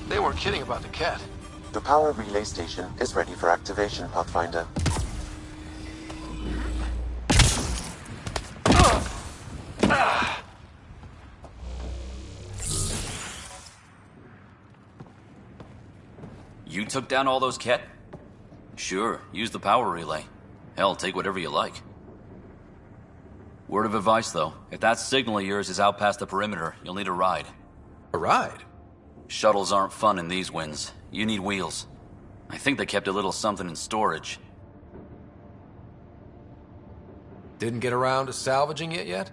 They weren't kidding about the Ket. The power relay station is ready for activation, Pathfinder. You took down all those Ket? Sure, use the power relay. Hell, take whatever you like. Word of advice, though. If that signal of yours is out past the perimeter, you'll need a ride. A ride? Shuttles aren't fun in these winds. You need wheels. I think they kept a little something in storage. Didn't get around to salvaging it yet?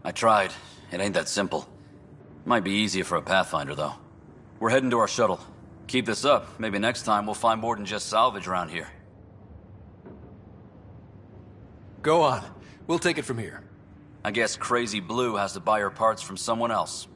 I tried. It ain't that simple. Might be easier for a Pathfinder, though. We're heading to our shuttle. Keep this up. Maybe next time we'll find more than just salvage around here. Go on. We'll take it from here. I guess Crazy Blue has to buy her parts from someone else.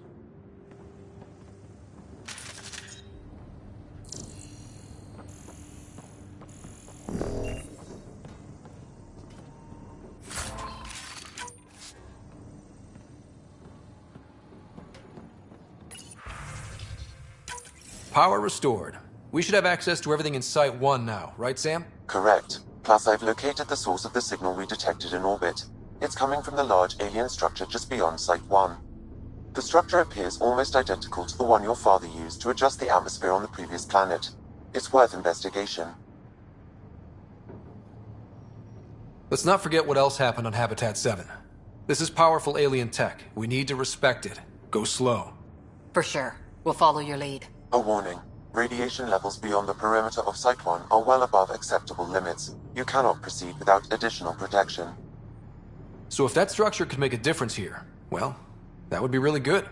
Power restored. We should have access to everything in Site 1 now, right, Sam? Correct. Plus, I've located the source of the signal we detected in orbit. It's coming from the large alien structure just beyond Site 1. The structure appears almost identical to the one your father used to adjust the atmosphere on the previous planet. It's worth investigation. Let's not forget what else happened on Habitat 7. This is powerful alien tech. We need to respect it. Go slow. For sure. We'll follow your lead. A warning. Radiation levels beyond the perimeter of Site 1 are well above acceptable limits. You cannot proceed without additional protection. So if that structure could make a difference here, well, that would be really good.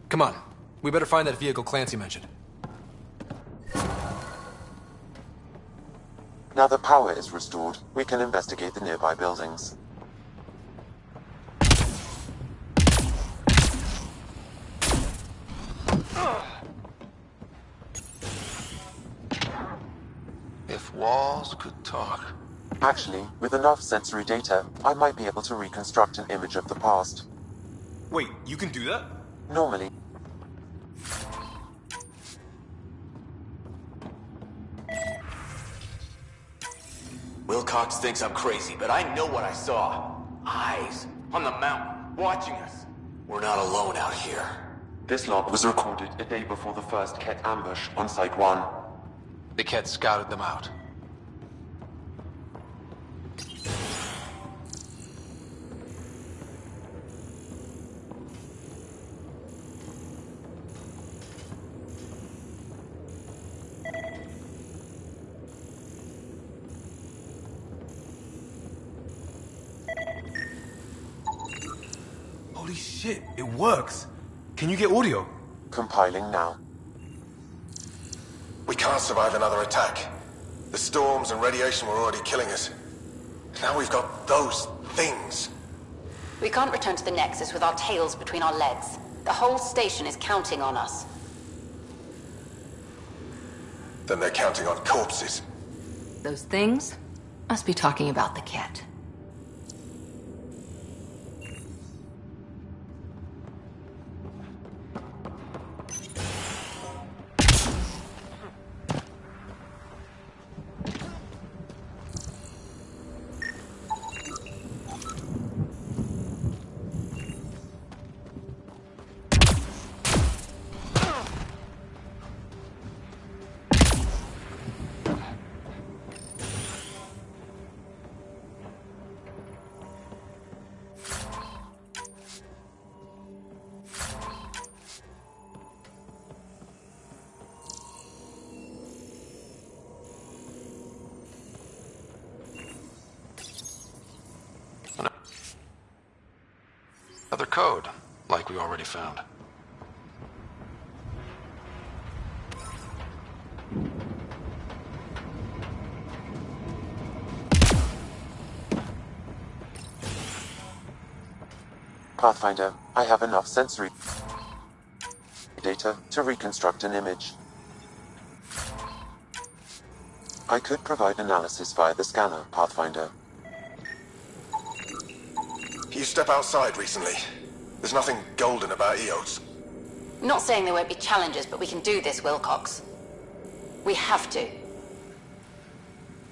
Come on, we better find that vehicle Clancy mentioned. Now that power is restored, we can investigate the nearby buildings. If walls could talk. Actually, with enough sensory data, I might be able to reconstruct an image of the past. Wait, you can do that? Normally. Wilcox thinks I'm crazy, but I know what I saw. Eyes on the mountain, watching us. We're not alone out here. This log was recorded a day before the first Ket ambush on Site 1. The Ket scouted them out. Holy shit, it works. Can you get audio? Compiling now. We can't survive another attack. The storms and radiation were already killing us. Now we've got those things. We can't return to the Nexus with our tails between our legs. The whole station is counting on us. Then they're counting on corpses. Those things must be talking about the Ket. Another code, like we already found. Pathfinder, I have enough sensory data to reconstruct an image. I could provide analysis via the scanner, Pathfinder. You step outside recently. There's nothing golden about Eos. Not saying there won't be challenges, but we can do this, Wilcox. We have to.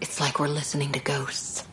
It's like we're listening to ghosts.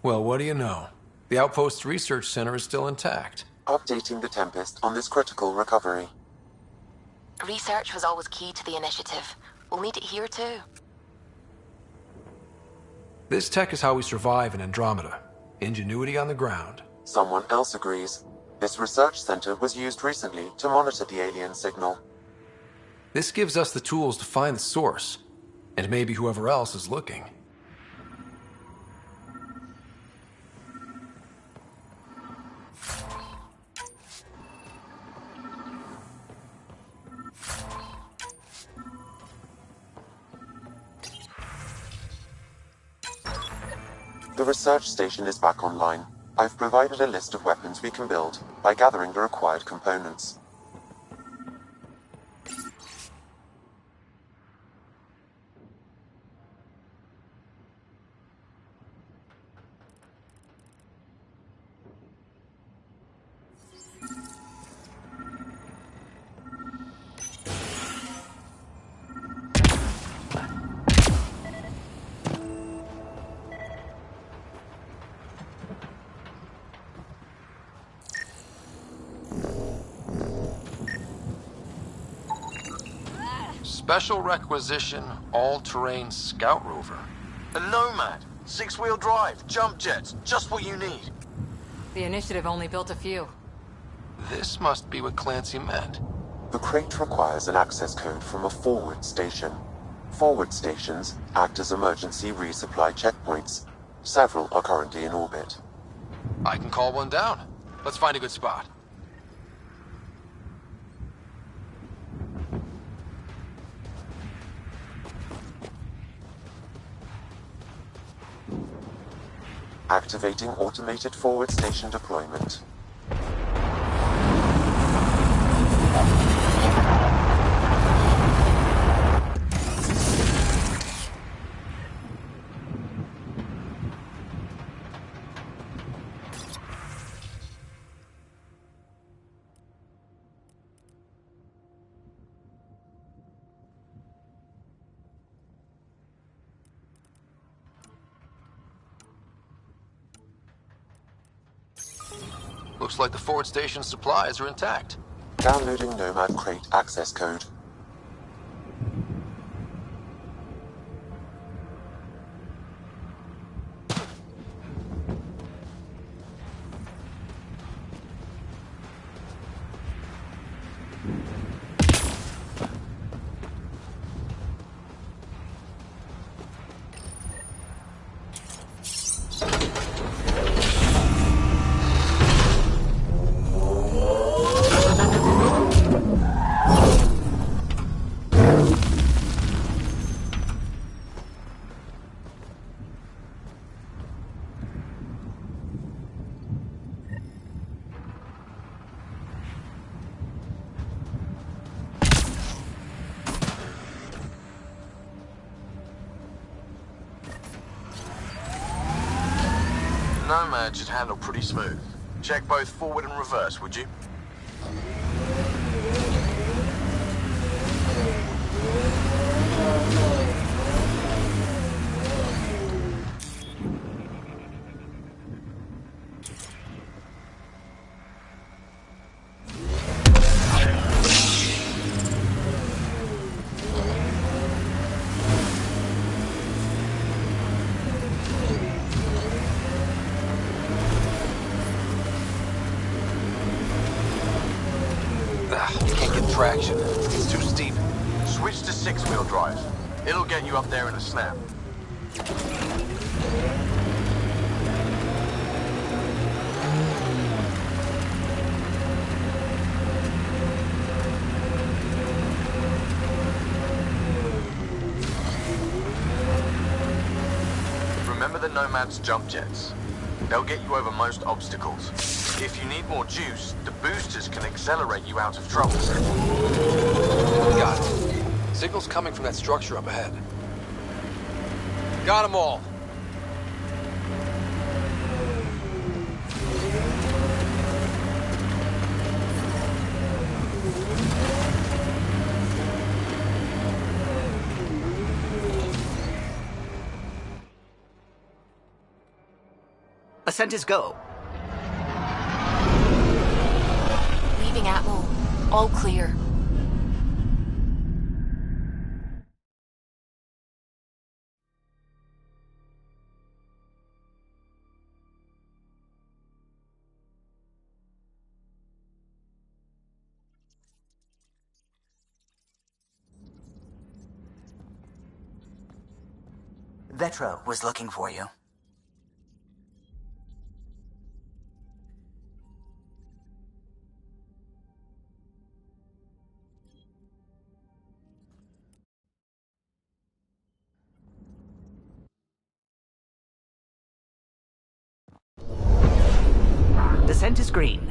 Well, what do you know? The Outpost Research Center is still intact. Updating the Tempest on this critical recovery. Research was always key to the initiative. We'll need it here too. This tech is how we survive in Andromeda. Ingenuity on the ground. Someone else agrees. This research center was used recently to monitor the alien signal. This gives us the tools to find the source, and maybe whoever else is looking. The research station is back online. I've provided a list of weapons we can build by gathering the required components. Special requisition, all-terrain scout rover. A Nomad, 6-wheel drive, jump jets, just what you need. The Initiative only built a few. This must be what Clancy meant. The crate requires an access code from a forward station. Forward stations act as emergency resupply checkpoints. Several are currently in orbit. I can call one down. Let's find a good spot. Activating automated forward station deployment. Looks like the forward station supplies are intact. Downloading Nomad crate access code. Nomad should handle pretty smooth. Check both forward and reverse, would you? Can't get traction. It's too steep. Switch to 6-wheel drive. It'll get you up there in a snap. Remember the Nomad's jump jets. They'll get you over most obstacles. If you need more juice, the boosters can accelerate you out of trouble. Got it. Signal's coming from that structure up ahead. Got them all. Ascent is go. Leaving Atmo. All clear. Vetra was looking for you. Descent is green.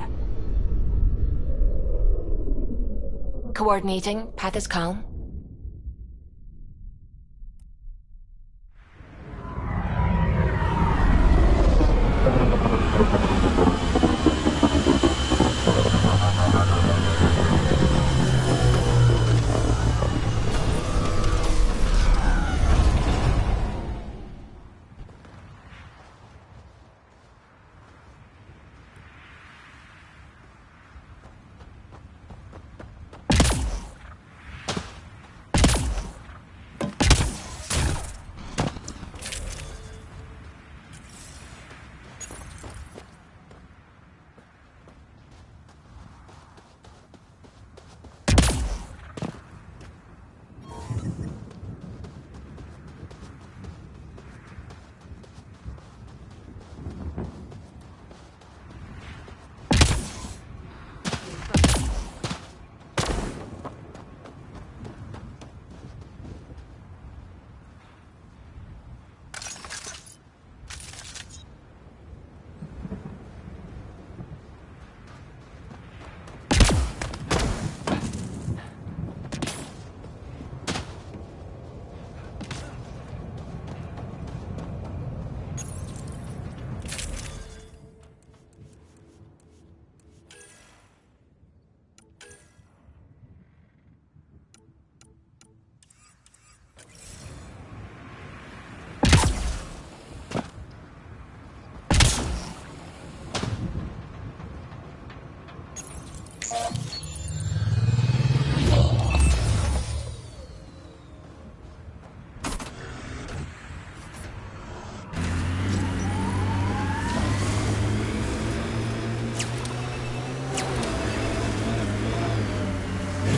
Coordinating. Path is calm.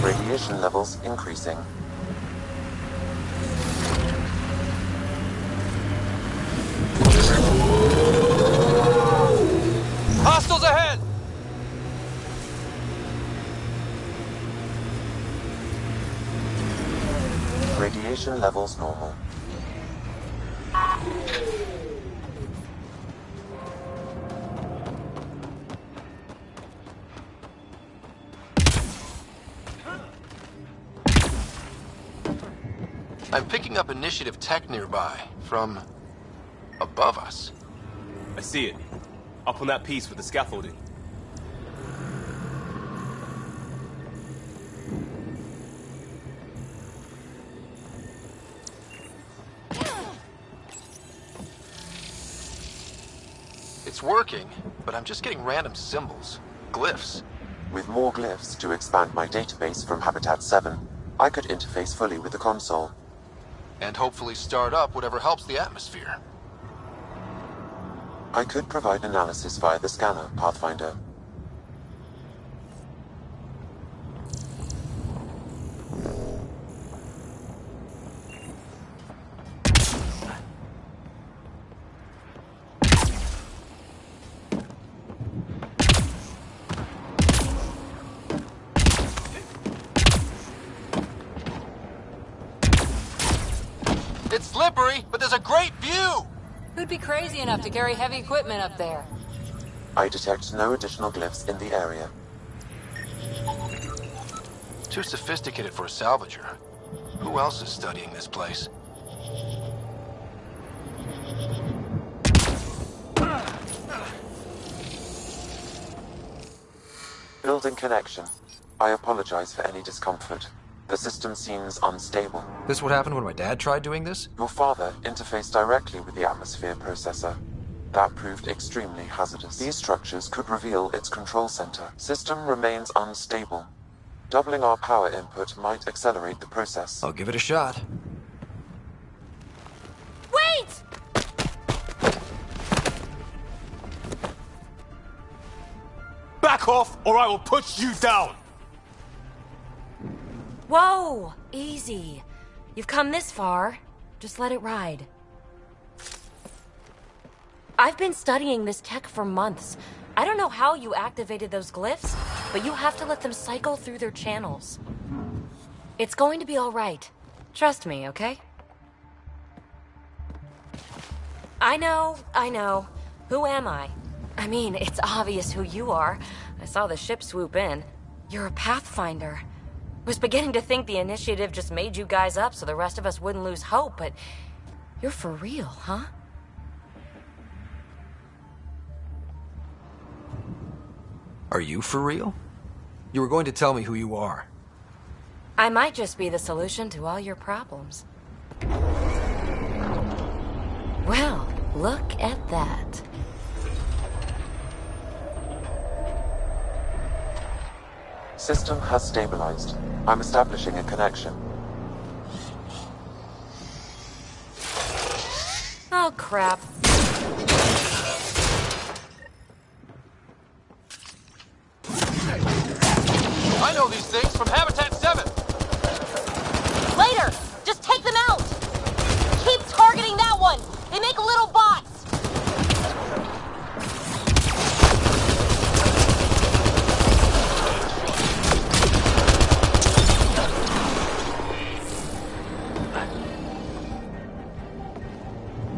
Radiation levels increasing. Hostiles ahead! Radiation levels normal. I'm picking up initiative tech nearby, from above us. I see it. Up on that piece with the scaffolding. It's working, but I'm just getting random symbols, glyphs. With more glyphs to expand my database from Habitat 7, I could interface fully with the console. And hopefully start up whatever helps the atmosphere. I could provide analysis via the scanner, Pathfinder. It's slippery, but there's a great view! Who'd be crazy enough to carry heavy equipment up there? I detect no additional glyphs in the area. Too sophisticated for a salvager. Who else is studying this place? Building connection. I apologize for any discomfort. The system seems unstable. This what happened when my dad tried doing this? Your father interfaced directly with the atmosphere processor. That proved extremely hazardous. These structures could reveal its control center. System remains unstable. Doubling our power input might accelerate the process. I'll give it a shot. Wait! Back off, or I will put you down! Whoa! Easy. You've come this far. Just let it ride. I've been studying this tech for months. I don't know how you activated those glyphs, but you have to let them cycle through their channels. It's going to be all right. Trust me, okay? I know. Who am I? I mean, it's obvious who you are. I saw the ship swoop in. You're a Pathfinder. Was beginning to think the initiative just made you guys up so the rest of us wouldn't lose hope, but you're for real, huh? Are you for real? You were going to tell me who you are. I might just be the solution to all your problems. Well, look at that. System has stabilized. I'm establishing a connection. Oh, crap. I know these things from Habitat 7! Later! Just take them out! Keep targeting that one! They make little bots!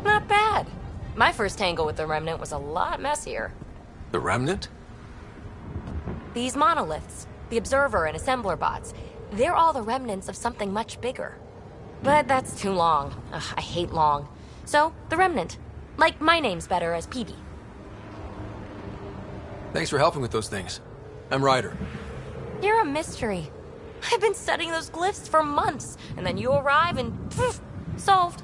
Not bad. My first tangle with the Remnant was a lot messier. The Remnant? These monoliths, the Observer and Assembler bots, they're all the remnants of something much bigger. But that's too long. Ugh, I hate long. So, the Remnant. Like, my name's better as Peavy. Thanks for helping with those things. I'm Ryder. You're a mystery. I've been studying those glyphs for months, and then you arrive and poof, solved.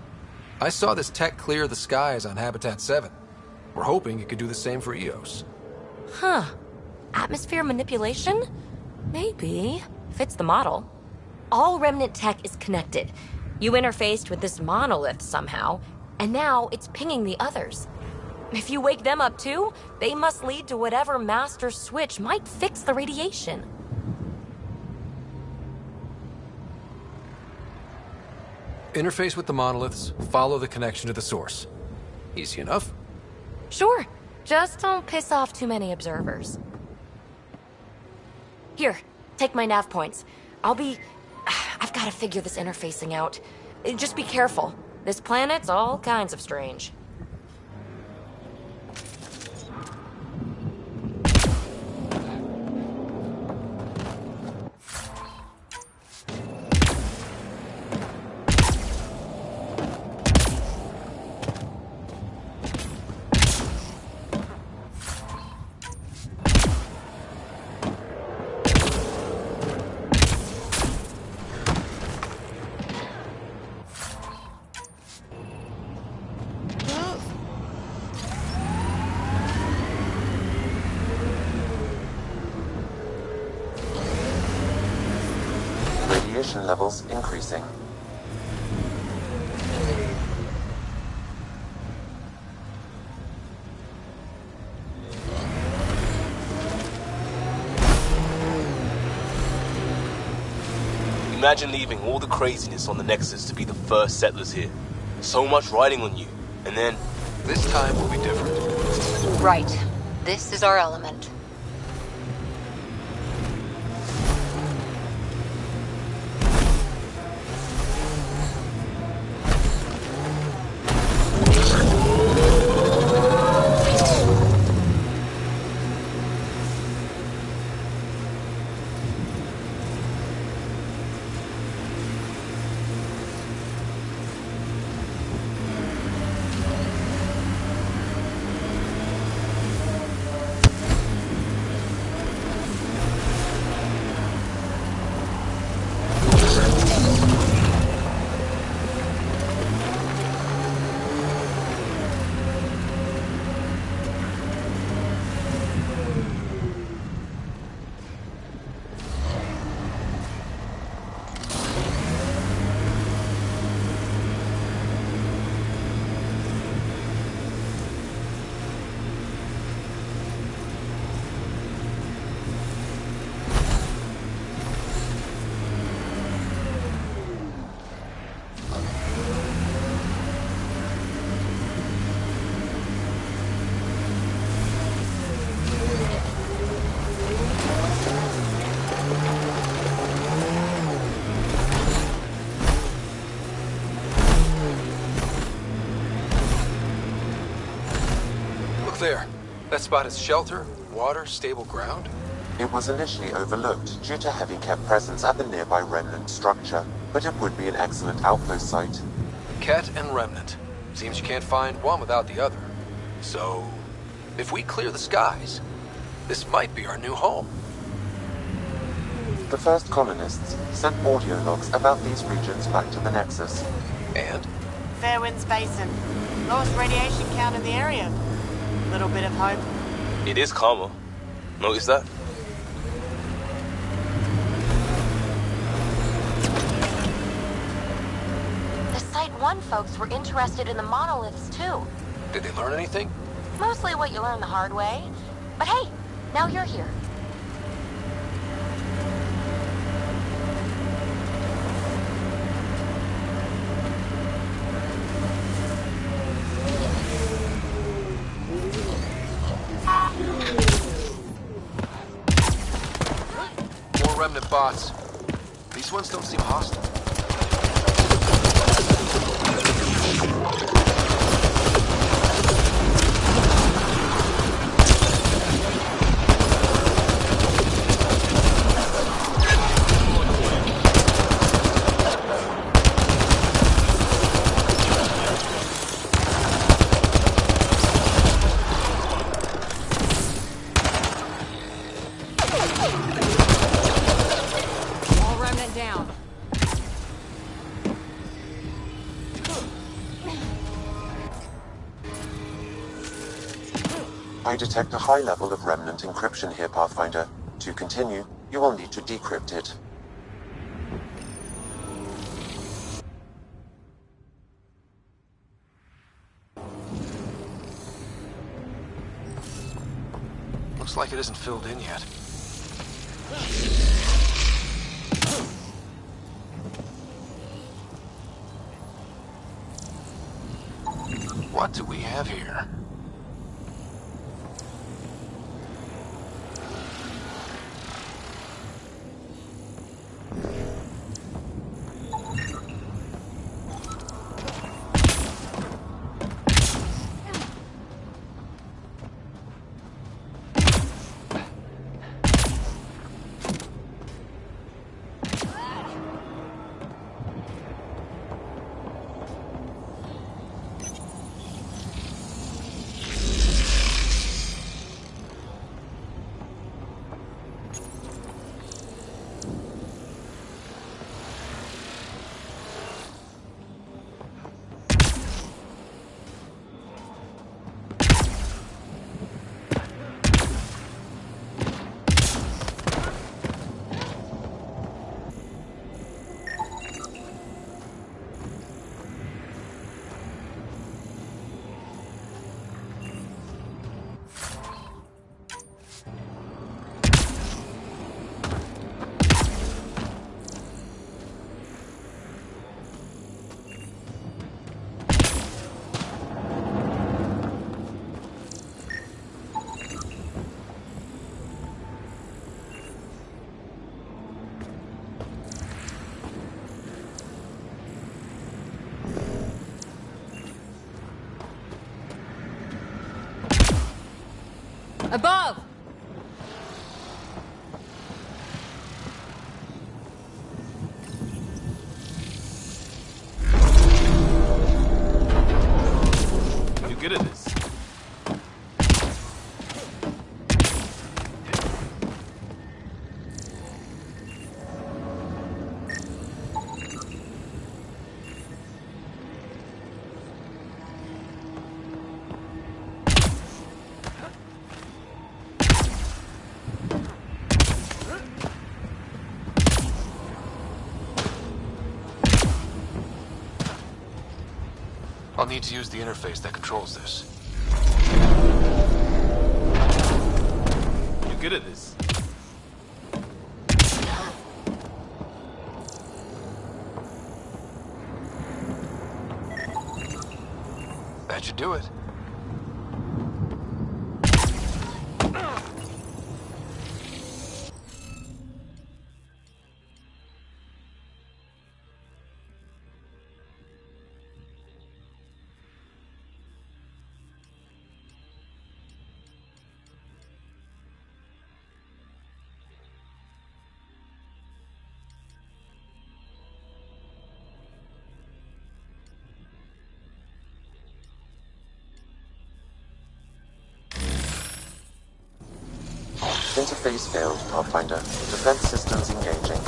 I saw this tech clear the skies on Habitat 7. We're hoping it could do the same for EOS. Huh. Atmosphere manipulation? Maybe. Fits the model. All Remnant tech is connected. You interfaced with this monolith somehow, and now it's pinging the others. If you wake them up too, they must lead to whatever master switch might fix the radiation. Interface with the monoliths, follow the connection to the source. Easy enough. Sure. Just don't piss off too many observers. Here, take my nav points. I've got to figure this interfacing out. Just be careful. This planet's all kinds of strange. Radiation levels increasing. Imagine leaving all the craziness on the Nexus to be the first settlers here. So much riding on you, and then... This time will be different. Right. This is our element. spot has shelter, water, stable ground? It was initially overlooked due to heavy Kett presence at the nearby remnant structure, but it would be an excellent outpost site. Kett and remnant. Seems you can't find one without the other. So, if we clear the skies, this might be our new home. The first colonists sent audio logs about these regions back to the Nexus. And? Fairwinds Basin. Lowest radiation count in the area. Little bit of hope. It is calmer. Notice that? The Site 1 folks were interested in the monoliths, too. Did they learn anything? Mostly what you learn the hard way. But hey, now you're here. More remnant bots. These ones don't seem hostile. All remnant down. I detect a high level of remnant encryption here, Pathfinder. To continue, you will need to decrypt it. Looks like it isn't filled in yet. What do we have here? Above! You're good at this. I'll need to use the interface that controls this. You're good at this. That should do it. Interface failed, Pathfinder. Defense systems engaging.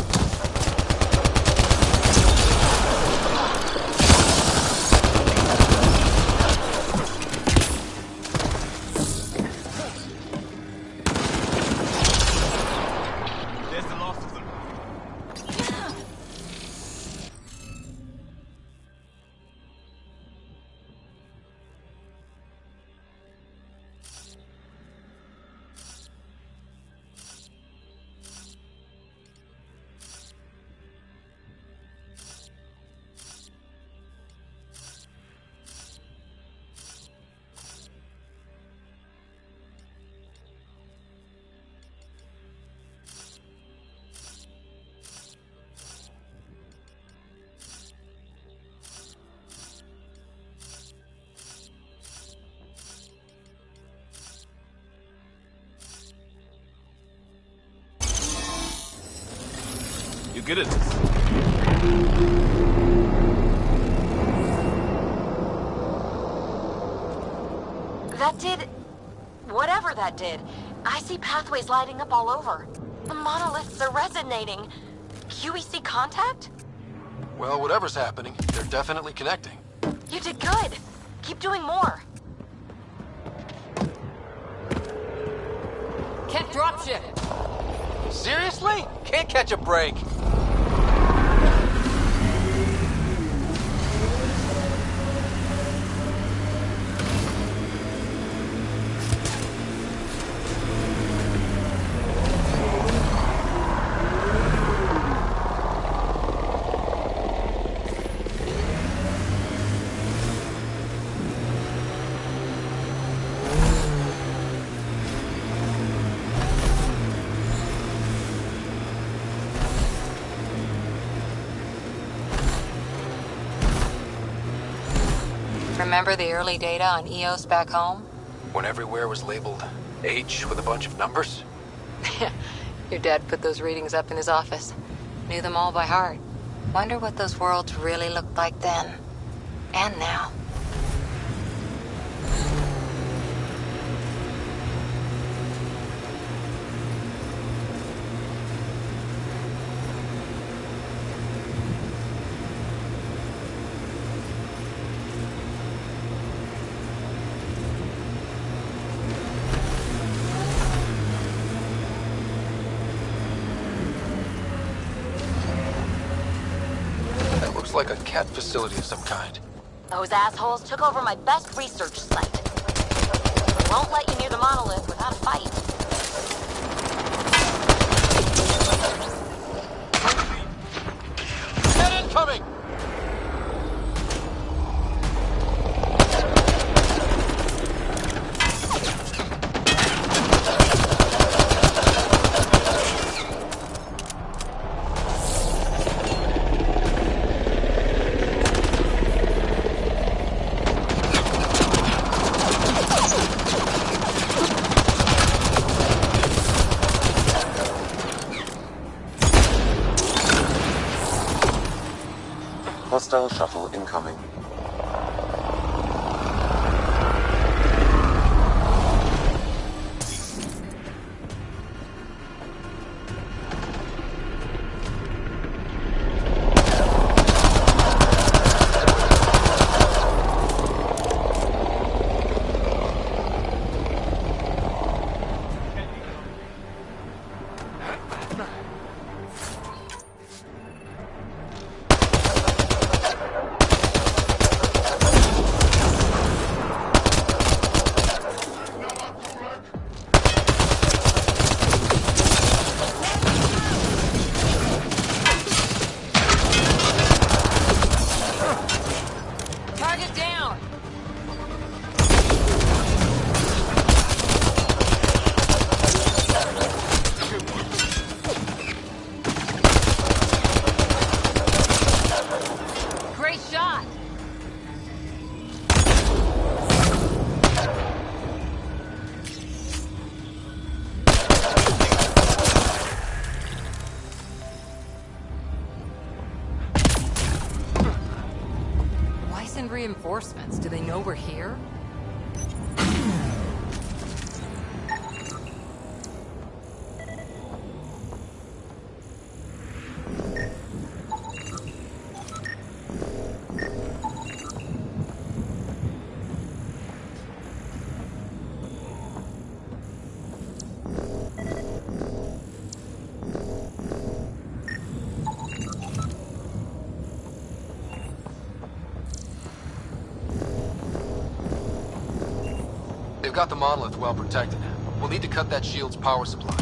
There's the last of them. You're good at this. That did... whatever that did. I see pathways lighting up all over. The monoliths are resonating. QEC contact? Well, whatever's happening, they're definitely connecting. You did good. Keep doing more. Can't dropship. Seriously? Can't catch a break. Remember the early data on EOS back home? When everywhere was labeled H with a bunch of numbers? Your dad put those readings up in his office. Knew them all by heart. Wonder what those worlds really looked like then. And now. Like a cat facility of some kind. Those assholes took over my best research site. Won't let you near the monolith without a fight. Get incoming! Hostile shuttle incoming. Reinforcements. Do they know we're here? got the monolith well protected. We'll need to cut that shield's power supply.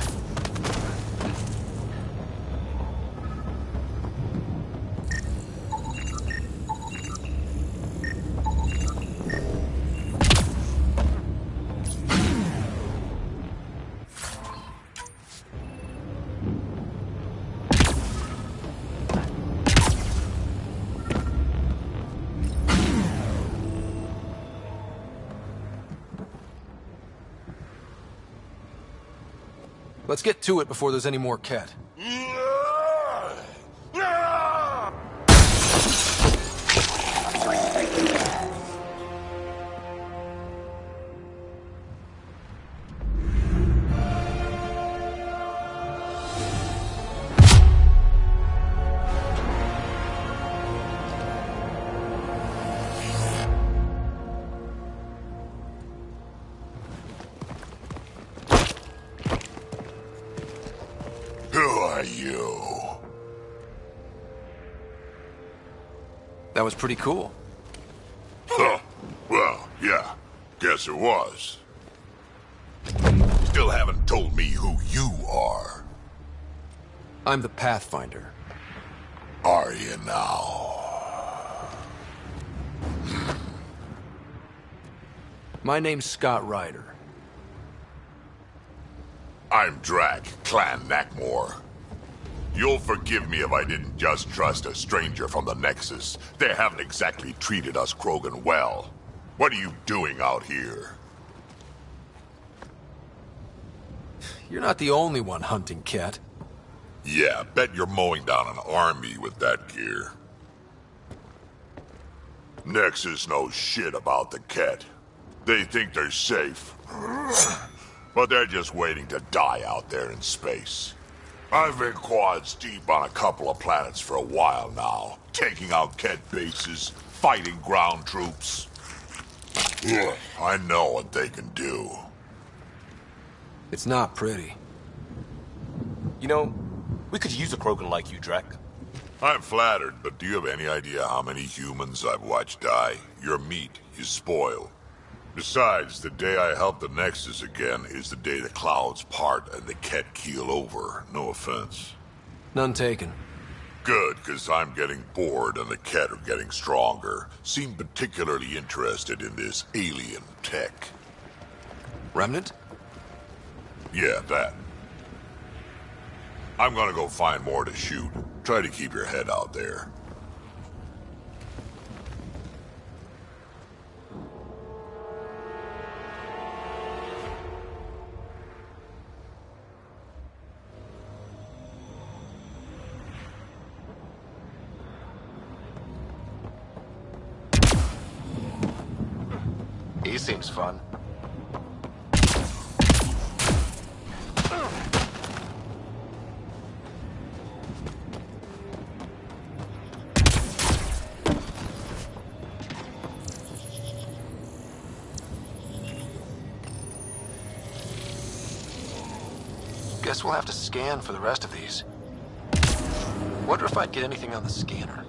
Let's get to it before there's any more Ket. That was pretty cool. Huh. Well, yeah. Guess it was. Still haven't told me who you are. I'm the Pathfinder. Are you now? My name's Scott Ryder. I'm Drac, Clan Nakmor. You'll forgive me if I didn't just trust a stranger from the Nexus. They haven't exactly treated us Krogan well. What are you doing out here? You're not the only one hunting Ket. Yeah, bet you're mowing down an army with that gear. Nexus knows shit about the Ket. They think they're safe. But they're just waiting to die out there in space. I've been quads deep on a couple of planets for a while now, taking out Ket bases, fighting ground troops. Ugh, I know what they can do. It's not pretty. You know, we could use a Krogan like you, Drac. I'm flattered, but do you have any idea how many humans I've watched die? Your meat is spoiled. Besides, the day I help the Nexus again is the day the clouds part and the Ket keel over. No offense. None taken. Good, because I'm getting bored and the Ket are getting stronger. Seem particularly interested in this alien tech. Remnant? Yeah, that. I'm gonna go find more to shoot. Try to keep your head out there. He seems fun. Guess we'll have to scan for the rest of these. Wonder if I'd get anything on the scanner.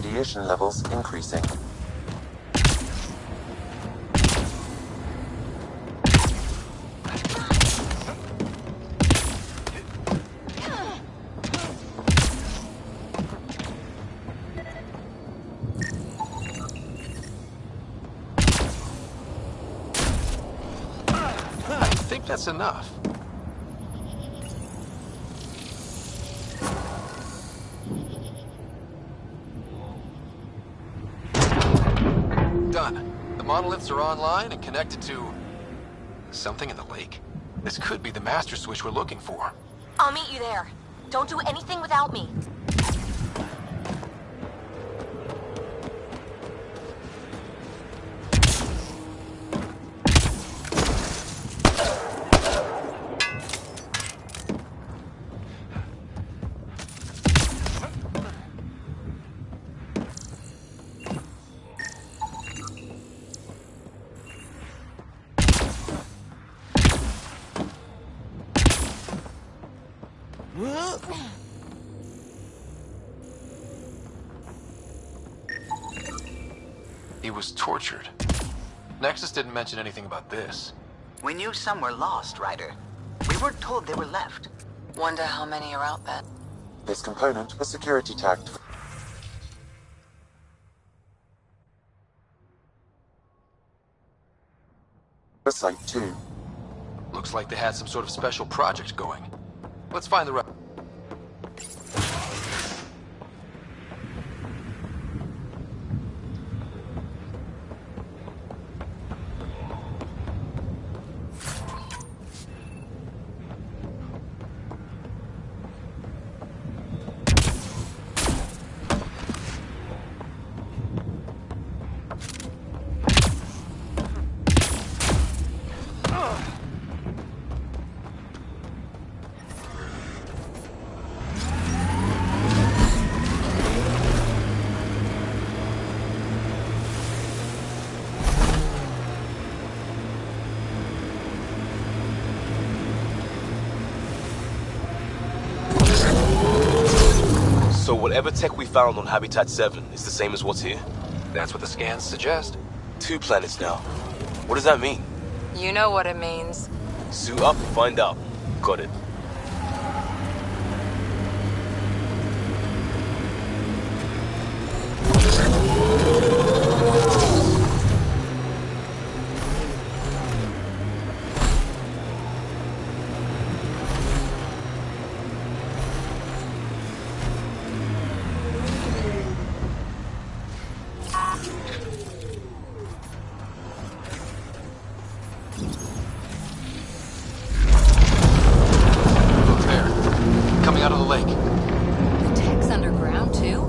radiation levels increasing. I think that's enough. Done. The monoliths are online and connected to something in the lake. This could be the master switch we're looking for. I'll meet you there. Don't do anything without me. He was tortured. Nexus didn't mention anything about this. We knew some were lost, Ryder. We weren't told they were left. Wonder how many are out there. This component was security tagged. For Site 2. Looks like they had some sort of special project going. Let's find the rest. So whatever tech we found on Habitat 7 is the same as what's here? That's what the scans suggest. 2 planets now. What does that mean? You know what it means. Suit up and find out. Got it. Out of the lake. The tech's underground, too?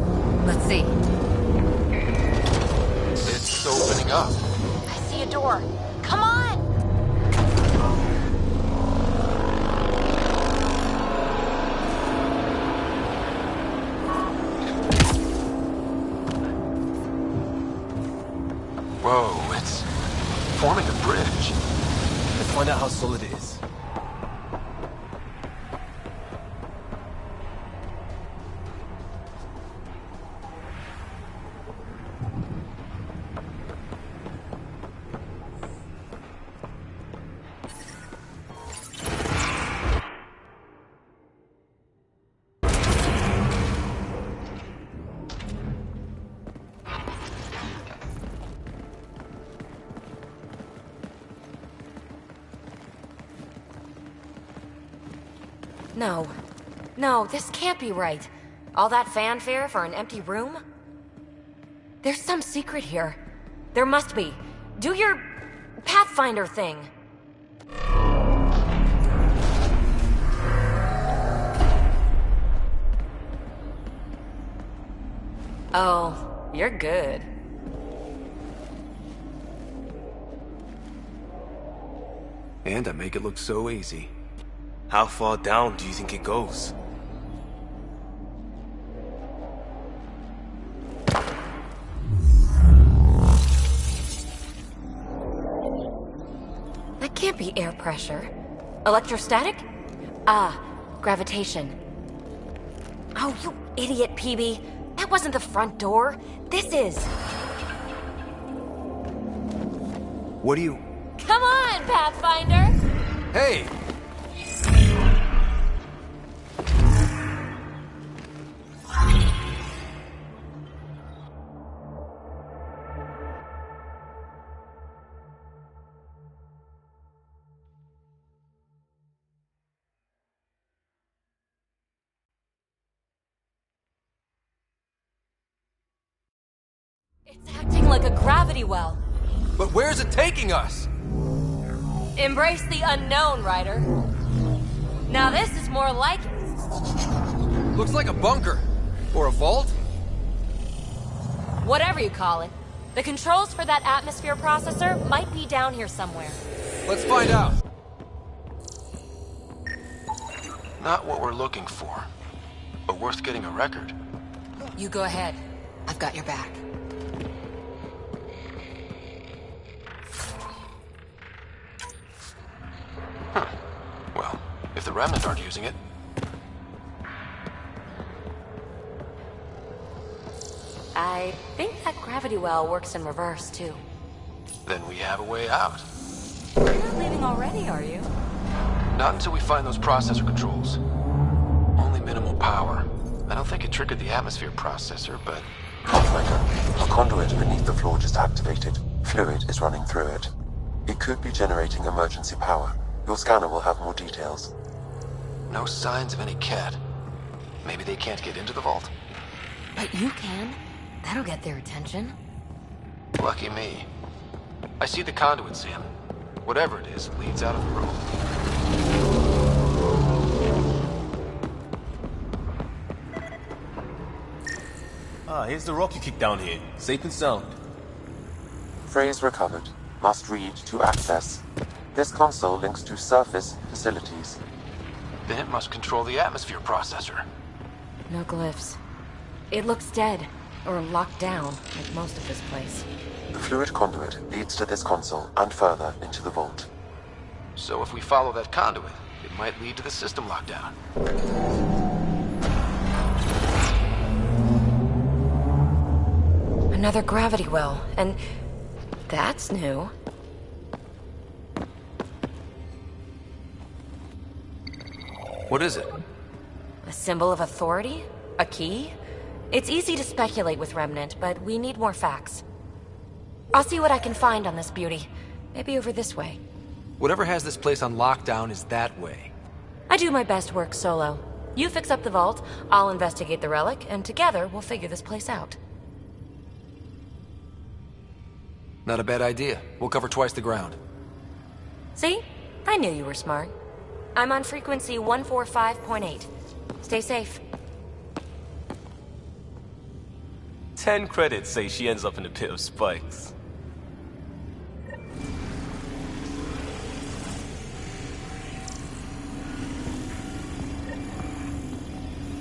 Let's see. It's opening up. I see a door. Come on! Whoa, it's forming a bridge. Let's find out how solid it is. No. No, this can't be right. All that fanfare for an empty room? There's some secret here. There must be. Do your Pathfinder thing. Oh, you're good. And I make it look so easy. How far down do you think it goes? That can't be air pressure. Electrostatic? Ah, gravitation. Oh, you idiot, PB. That wasn't the front door. This is. What do you... Come on, Pathfinder! Hey! It's acting like a gravity well. But where's it taking us? Embrace the unknown, Ryder. Now this is more like it. Looks like a bunker. Or a vault? Whatever you call it. The controls for that atmosphere processor might be down here somewhere. Let's find out. Not what we're looking for, but worth getting a record. You go ahead. I've got your back. Huh. Well, if the Remnant aren't using it... I think that gravity well works in reverse, too. Then we have a way out. You're not leaving already, are you? Not until we find those processor controls. Only minimal power. I don't think it triggered the atmosphere processor, but... Pathfinder, a conduit beneath the floor just activated. Fluid is running through it. It could be generating emergency power. Your scanner will have more details. No signs of any cat. Maybe they can't get into the vault. But you can. That'll get their attention. Lucky me. I see the conduit, Sam. Whatever it is, it leads out of the room. Ah, here's the rock you kicked down here. Safe and sound. Phrase recovered. Must read to access. This console links to surface facilities. Then it must control the atmosphere processor. No glyphs. It looks dead, or locked down, like most of this place. The fluid conduit leads to this console and further into the vault. So if we follow that conduit, it might lead to the system lockdown. Another gravity well, and that's new. What is it? A symbol of authority? A key? It's easy to speculate with Remnant, but we need more facts. I'll see what I can find on this beauty. Maybe over this way. Whatever has this place on lockdown is that way. I do my best work solo. You fix up the vault, I'll investigate the relic, and together we'll figure this place out. Not a bad idea. We'll cover twice the ground. See? I knew you were smart. I'm on frequency 145.8. Stay safe. 10 credits say she ends up in a pit of spikes.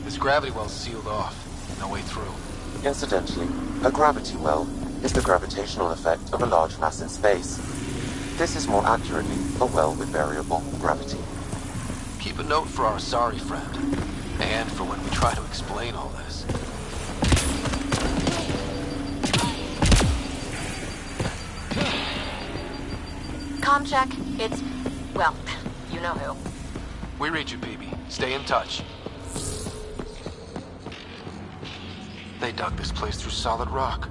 This gravity well's sealed off. No way through. Incidentally, a gravity well is the gravitational effect of a large mass in space. This is more accurately a well with variable gravity. Keep a note for our sorry friend. And for when we try to explain all this. Comm check. It's... well, you know who. We read you, BB. Stay in touch. They dug this place through solid rock.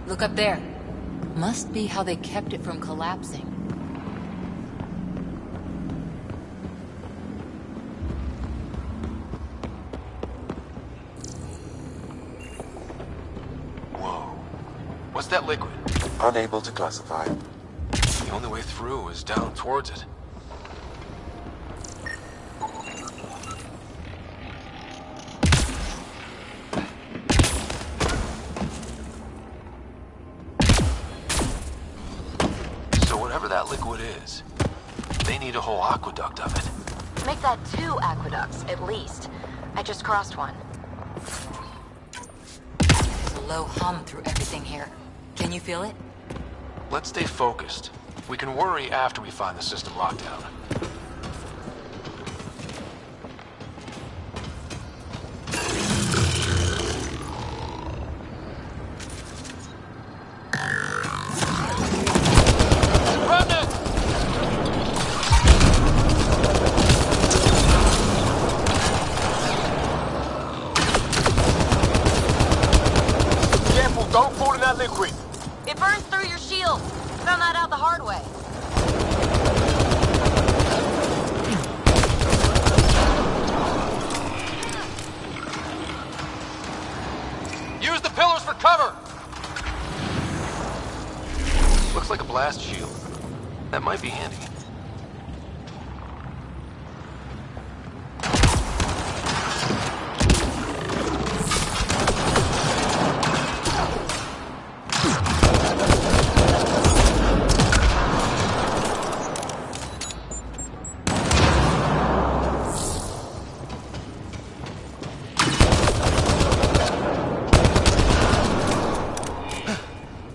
Look up there. Must be how they kept it from collapsing. Whoa. What's that liquid? Unable to classify. The only way through is down towards it. So whatever that liquid is, they need a whole aqueduct of it. Make that 2 aqueducts, at least. I just crossed one. There's a low hum through everything here. Can you feel it? Let's stay focused. We can worry after we find the system lockdown. That might be handy.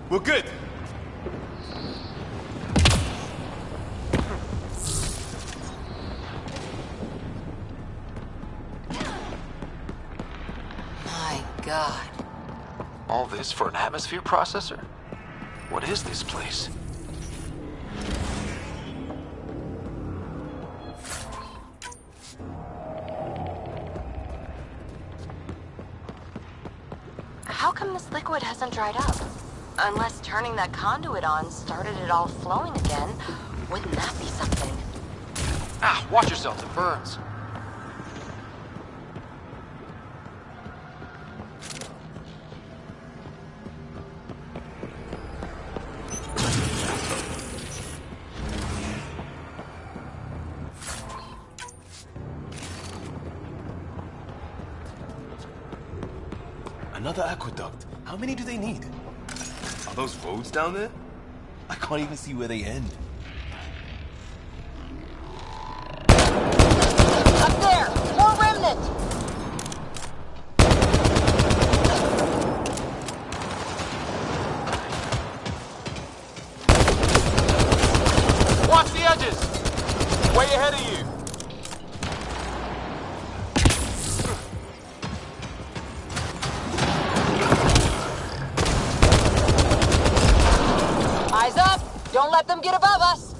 We're good. My God. All this for an atmosphere processor? What is this place? How come this liquid hasn't dried up? Unless turning that conduit on started it all flowing again. Wouldn't that be something? Ah, watch yourself, it burns. Another aqueduct. How many do they need? Are those roads down there? I can't even see where they end. Up there! More remnant! Watch the edges! Way ahead of you! Eyes up! Don't let them get above us!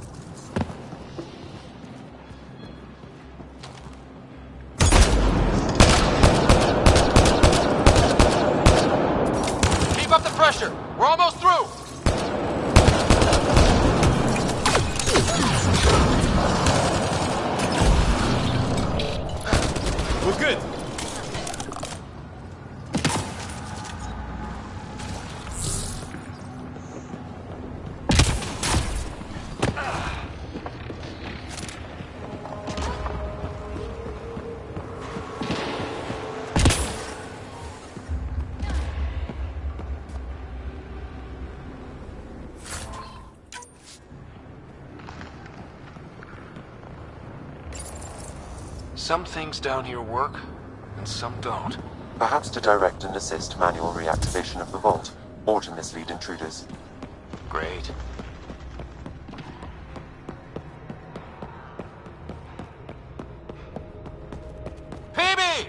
Keep up the pressure! We're almost through! We're good. Some things down here work, and some don't. Perhaps to direct and assist manual reactivation of the vault, or to mislead intruders. Great. PB!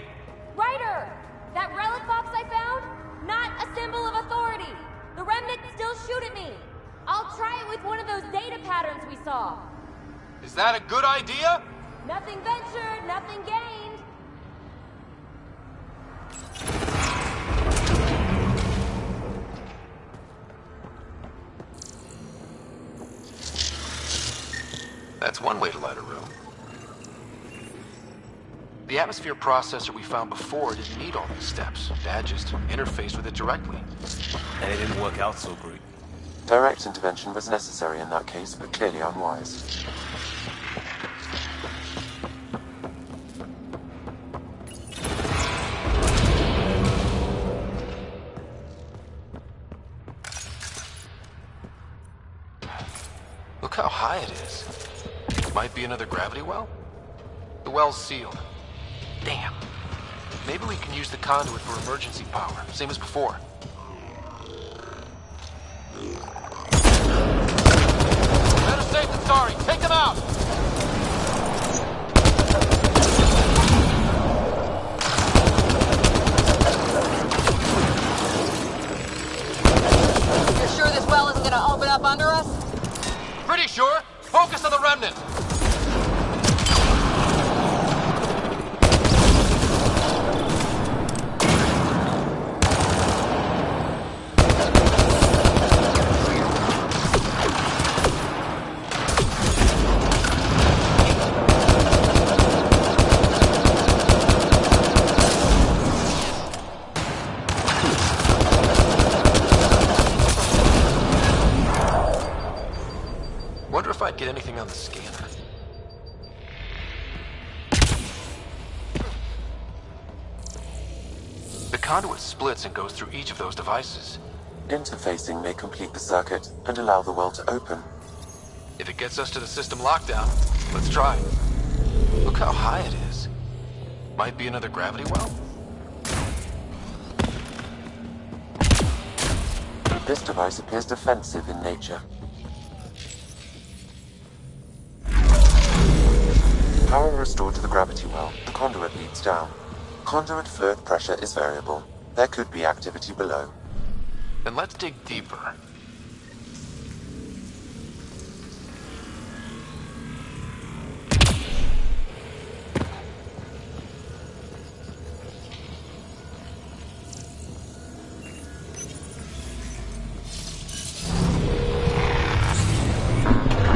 Ryder! That relic box I found? Not a symbol of authority! The remnant still shoot at me! I'll try it with one of those data patterns we saw. Is that a good idea? Nothing ventured, nothing gained. That's one way to light a room. The atmosphere processor we found before didn't need all these steps. Dad just interfaced with it directly. And it didn't work out so great. Direct intervention was necessary in that case, but clearly unwise. Look how high it is. Might be another gravity well? The well's sealed. Damn. Maybe we can use the conduit for emergency power, same as before. Better safe than sorry. Take them out! You're sure this well isn't gonna open up under us? Pretty sure. Focus on the remnant. Wonder if I'd get anything on the scanner. The conduit splits and goes through each of those devices. Interfacing may complete the circuit and allow the well to open. If it gets us to the system lockdown, let's try. Look how high it is. Might be another gravity well? This device appears defensive in nature. Power restored to the gravity well. The conduit leads down. Conduit fluid pressure is variable. There could be activity below. Then let's dig deeper.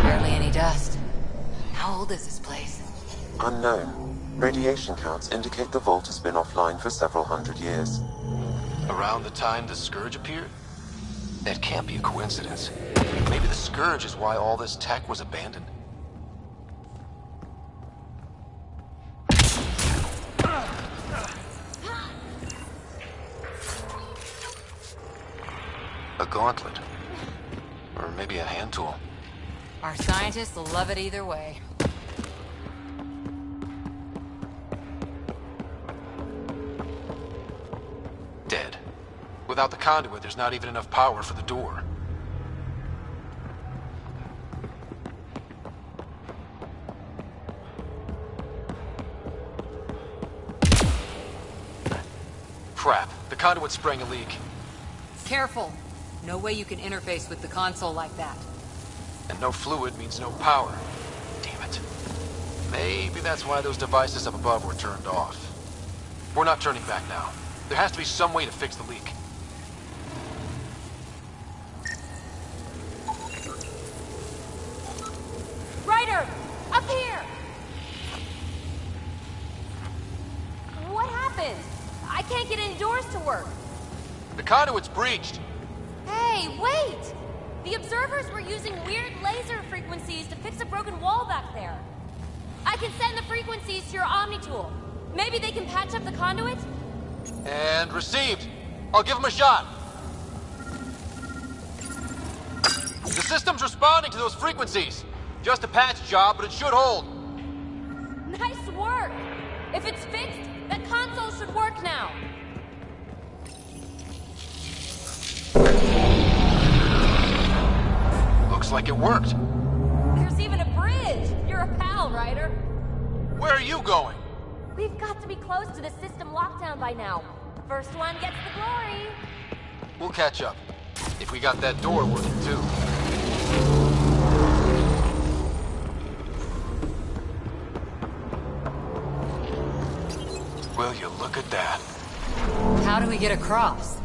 Barely any dust. How old is this place? Unknown. Radiation counts indicate the vault has been offline for several hundred years. Around the time the Scourge appeared? That can't be a coincidence. Maybe the Scourge is why all this tech was abandoned. A gauntlet. Or maybe a hand tool. Our scientists will love it either way. Dead. Without the conduit, there's not even enough power for the door. Crap. The conduit's spraying a leak. Careful. No way you can interface with the console like that. And no fluid means no power. Damn it. Maybe that's why those devices up above were turned off. We're not turning back now. There has to be some way to fix the leak. Ryder! Up here! What happened? I can't get indoors to work. The conduit's breached. Hey, wait! The observers were using weird laser frequencies to fix a broken wall back there. I can send the frequencies to your Omni tool. Maybe they can patch up the conduit? And received. I'll give him a shot. The system's responding to those frequencies. Just a patch job, but it should hold. Nice work! If it's fixed, that console should work now. Looks like it worked. There's even a bridge! You're a pal, Ryder. Where are you going? We've got to be close to the system lockdown by now. First one gets the glory. We'll catch up. If we got that door working too. Will you look at that? How do we get across?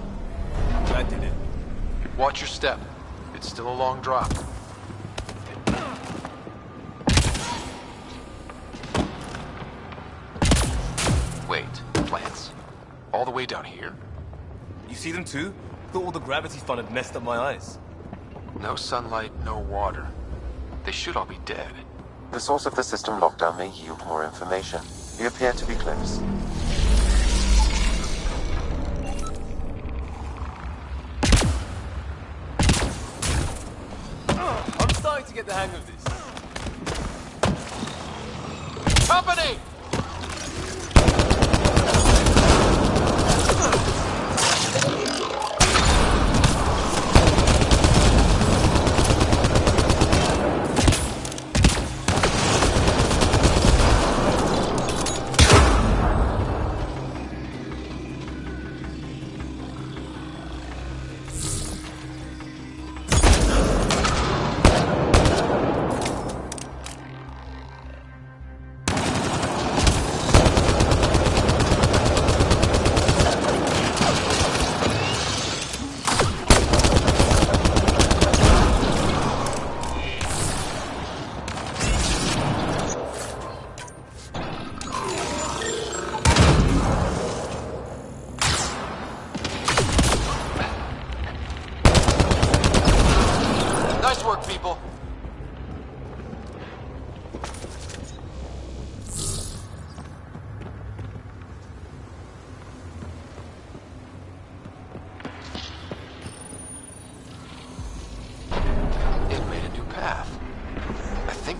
I did it. Watch your step. It's still a long drop. Wait, plants? All the way down here? You see them too? Thought all the gravity fun had messed up my eyes. No sunlight, no water. They should all be dead. The source of the system lockdown may yield more information. We appear to be close. I'm starting to get the hang of this. Company!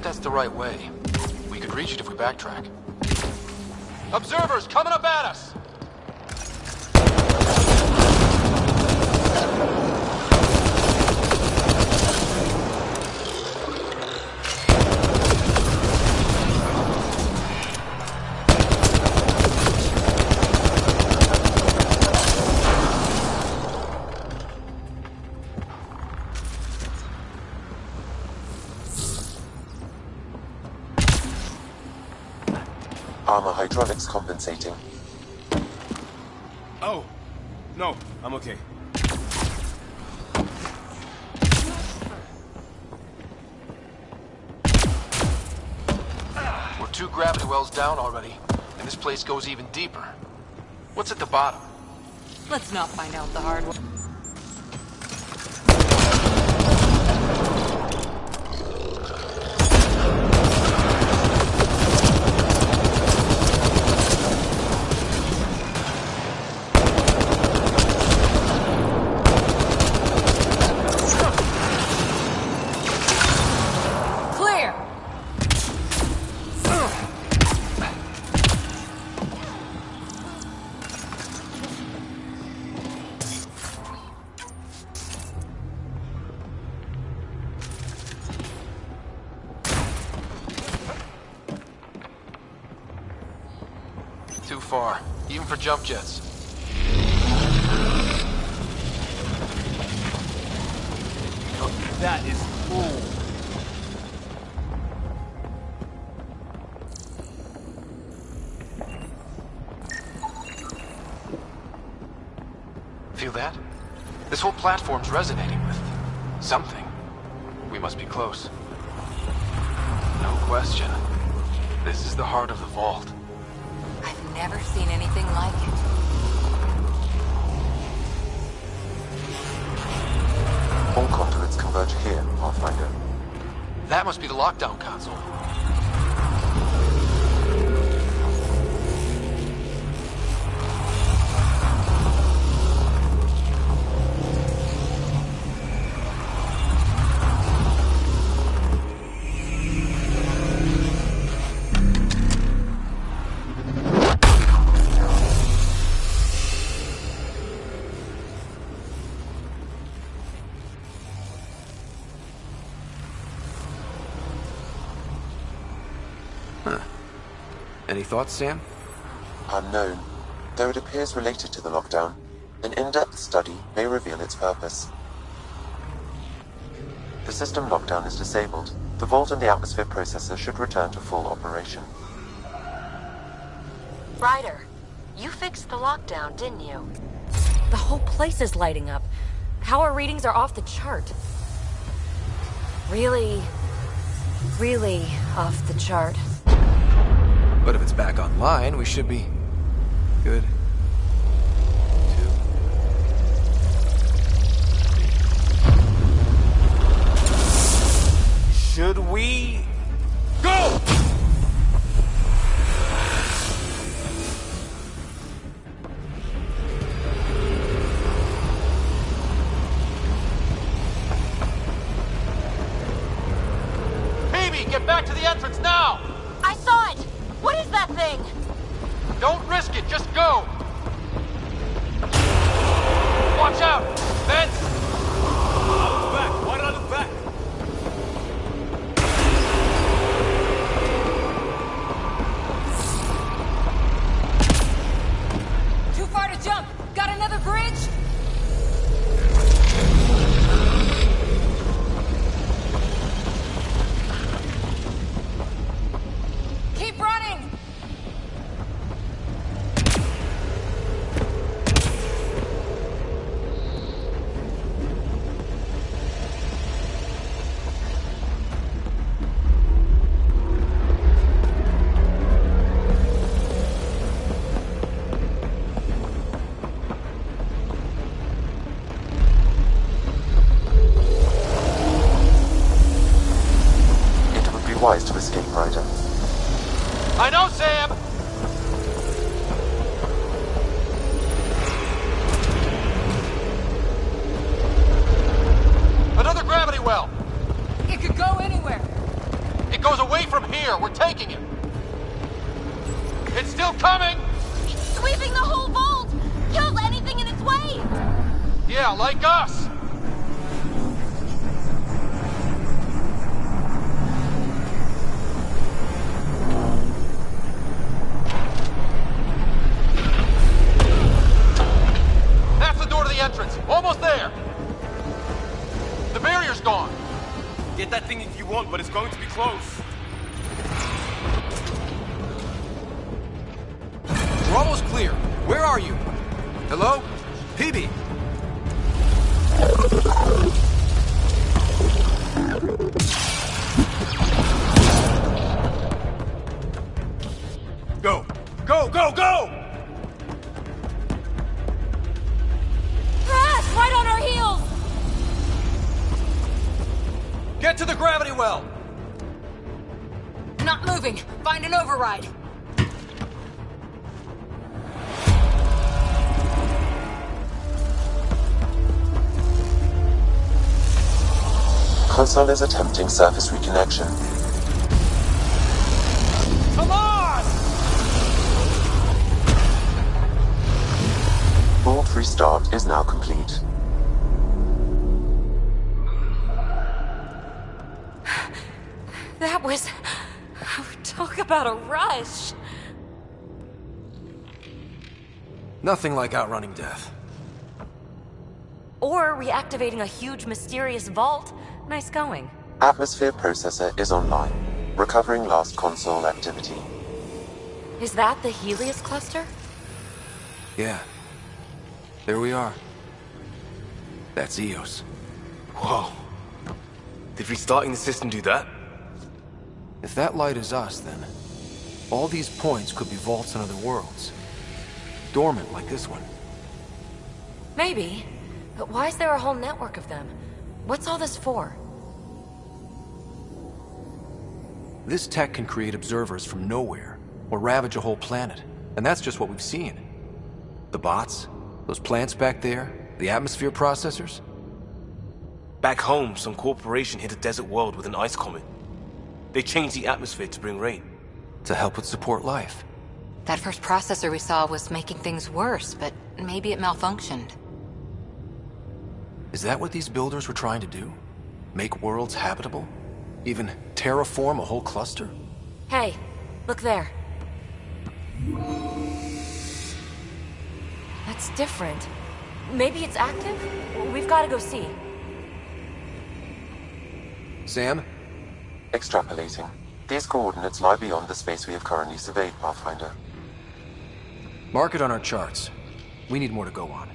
that's the right way. We could reach it if we backtrack. Observers coming up at us! Armor hydraulics compensating. Oh, no, I'm okay. We're 2 gravity wells down already, and this place goes even deeper. What's at the bottom? Let's not find out the hard way. Too far, even for jump jets. Oh, that is cool. Feel that? This whole platform's resonating with something. We must be close. No question. This is the heart of the vault. I've never seen anything like it. All conduits converge here, Pathfinder. That must be the lockdown console. Any thoughts, Sam? Unknown. Though it appears related to the lockdown, an in-depth study may reveal its purpose. The system lockdown is disabled. The vault and the atmosphere processor should return to full operation. Ryder, you fixed the lockdown, didn't you? The whole place is lighting up. Power readings are off the chart. Really off the chart. But if it's back online, we should be good. Should we go? Phoebe, get back to the entrance now! I saw it! What is that thing? Don't risk it, just go! Watch out! Vents! I'll look back. Why did I look back? Too far to jump! Got another bridge? Keep running! It would be wise to escape, Ryder. I know, Sam! Another gravity well! It could go anywhere. It goes goes away from here, we're taking it. It's still coming! It's sweeping the whole vault! Kills anything in its way! Yeah, like us! That's the door to the entrance. Almost there. The barrier's gone. Get that thing if you want, but it's going to be close. We're almost clear. Where are you? Hello? PB? Go! Go, go, go! Crash! Right on our heels! Get to the gravity well! Not moving. Find an override. Console is attempting surface reconnection. Come on! Vault restart is now complete. That was... Talk about a rush. Nothing like outrunning death. Or reactivating a huge mysterious vault. Nice going. Atmosphere processor is online, recovering last console activity. Is that the Helios cluster? Yeah. There we are. That's Eos. Whoa. Did restarting the system do that? If that light is us, then all these points could be vaults in other worlds. Dormant like this one. Maybe. But why is there a whole network of them? What's all this for? This tech can create observers from nowhere, or ravage a whole planet. And that's just what we've seen. The bots, those plants back there, the atmosphere processors. Back home, some corporation hit a desert world with an ice comet. They changed the atmosphere to bring rain. To help it support life. That first processor we saw was making things worse, but maybe it malfunctioned. Is that what these builders were trying to do? Make worlds habitable? Even terraform a whole cluster? Hey, look there. That's different. Maybe it's active? We've got to go see. Sam? Extrapolating. These coordinates lie beyond the space we have currently surveyed, Pathfinder. Mark it on our charts. We need more to go on.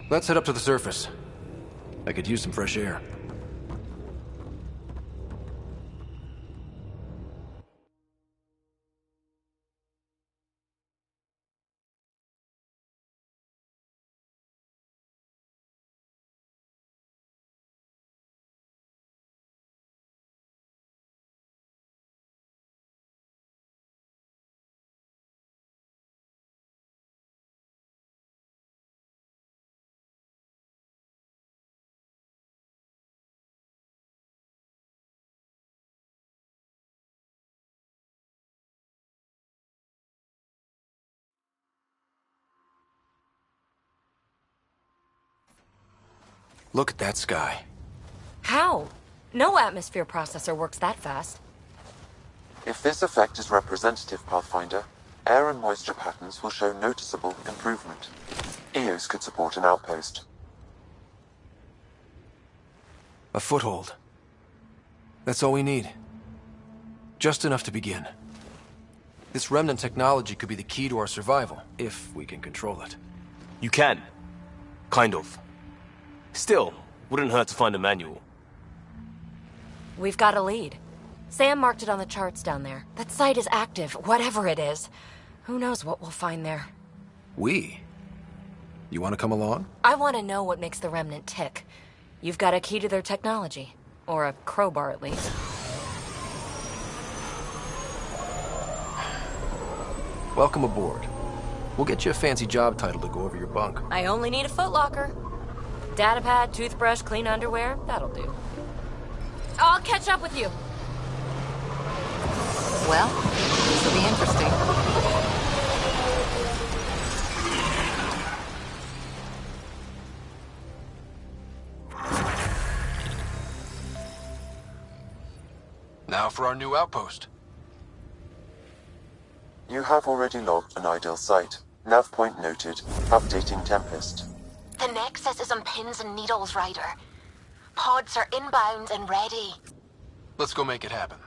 Let's head up to the surface. I could use some fresh air. Look at that sky. How? No atmosphere processor works that fast. If this effect is representative, Pathfinder, air and moisture patterns will show noticeable improvement. Eos could support an outpost. A foothold. That's all we need. Just enough to begin. This remnant technology could be the key to our survival, if we can control it. You can. Kind of. Still, wouldn't hurt to find a manual. We've got a lead. Sam marked it on the charts down there. That site is active, whatever it is. Who knows what we'll find there. We? You want to come along? I want to know what makes the Remnant tick. You've got a key to their technology. Or a crowbar, at least. Welcome aboard. We'll get you a fancy job title to go over your bunk. I only need a footlocker. Datapad, toothbrush, clean underwear, that'll do. I'll catch up with you. Well, this will be interesting. Now for our new outpost. You have already logged an ideal site. Nav point noted. Updating Tempest. The Nexus is on pins and needles, Ryder. Pods are inbound and ready. Let's go make it happen.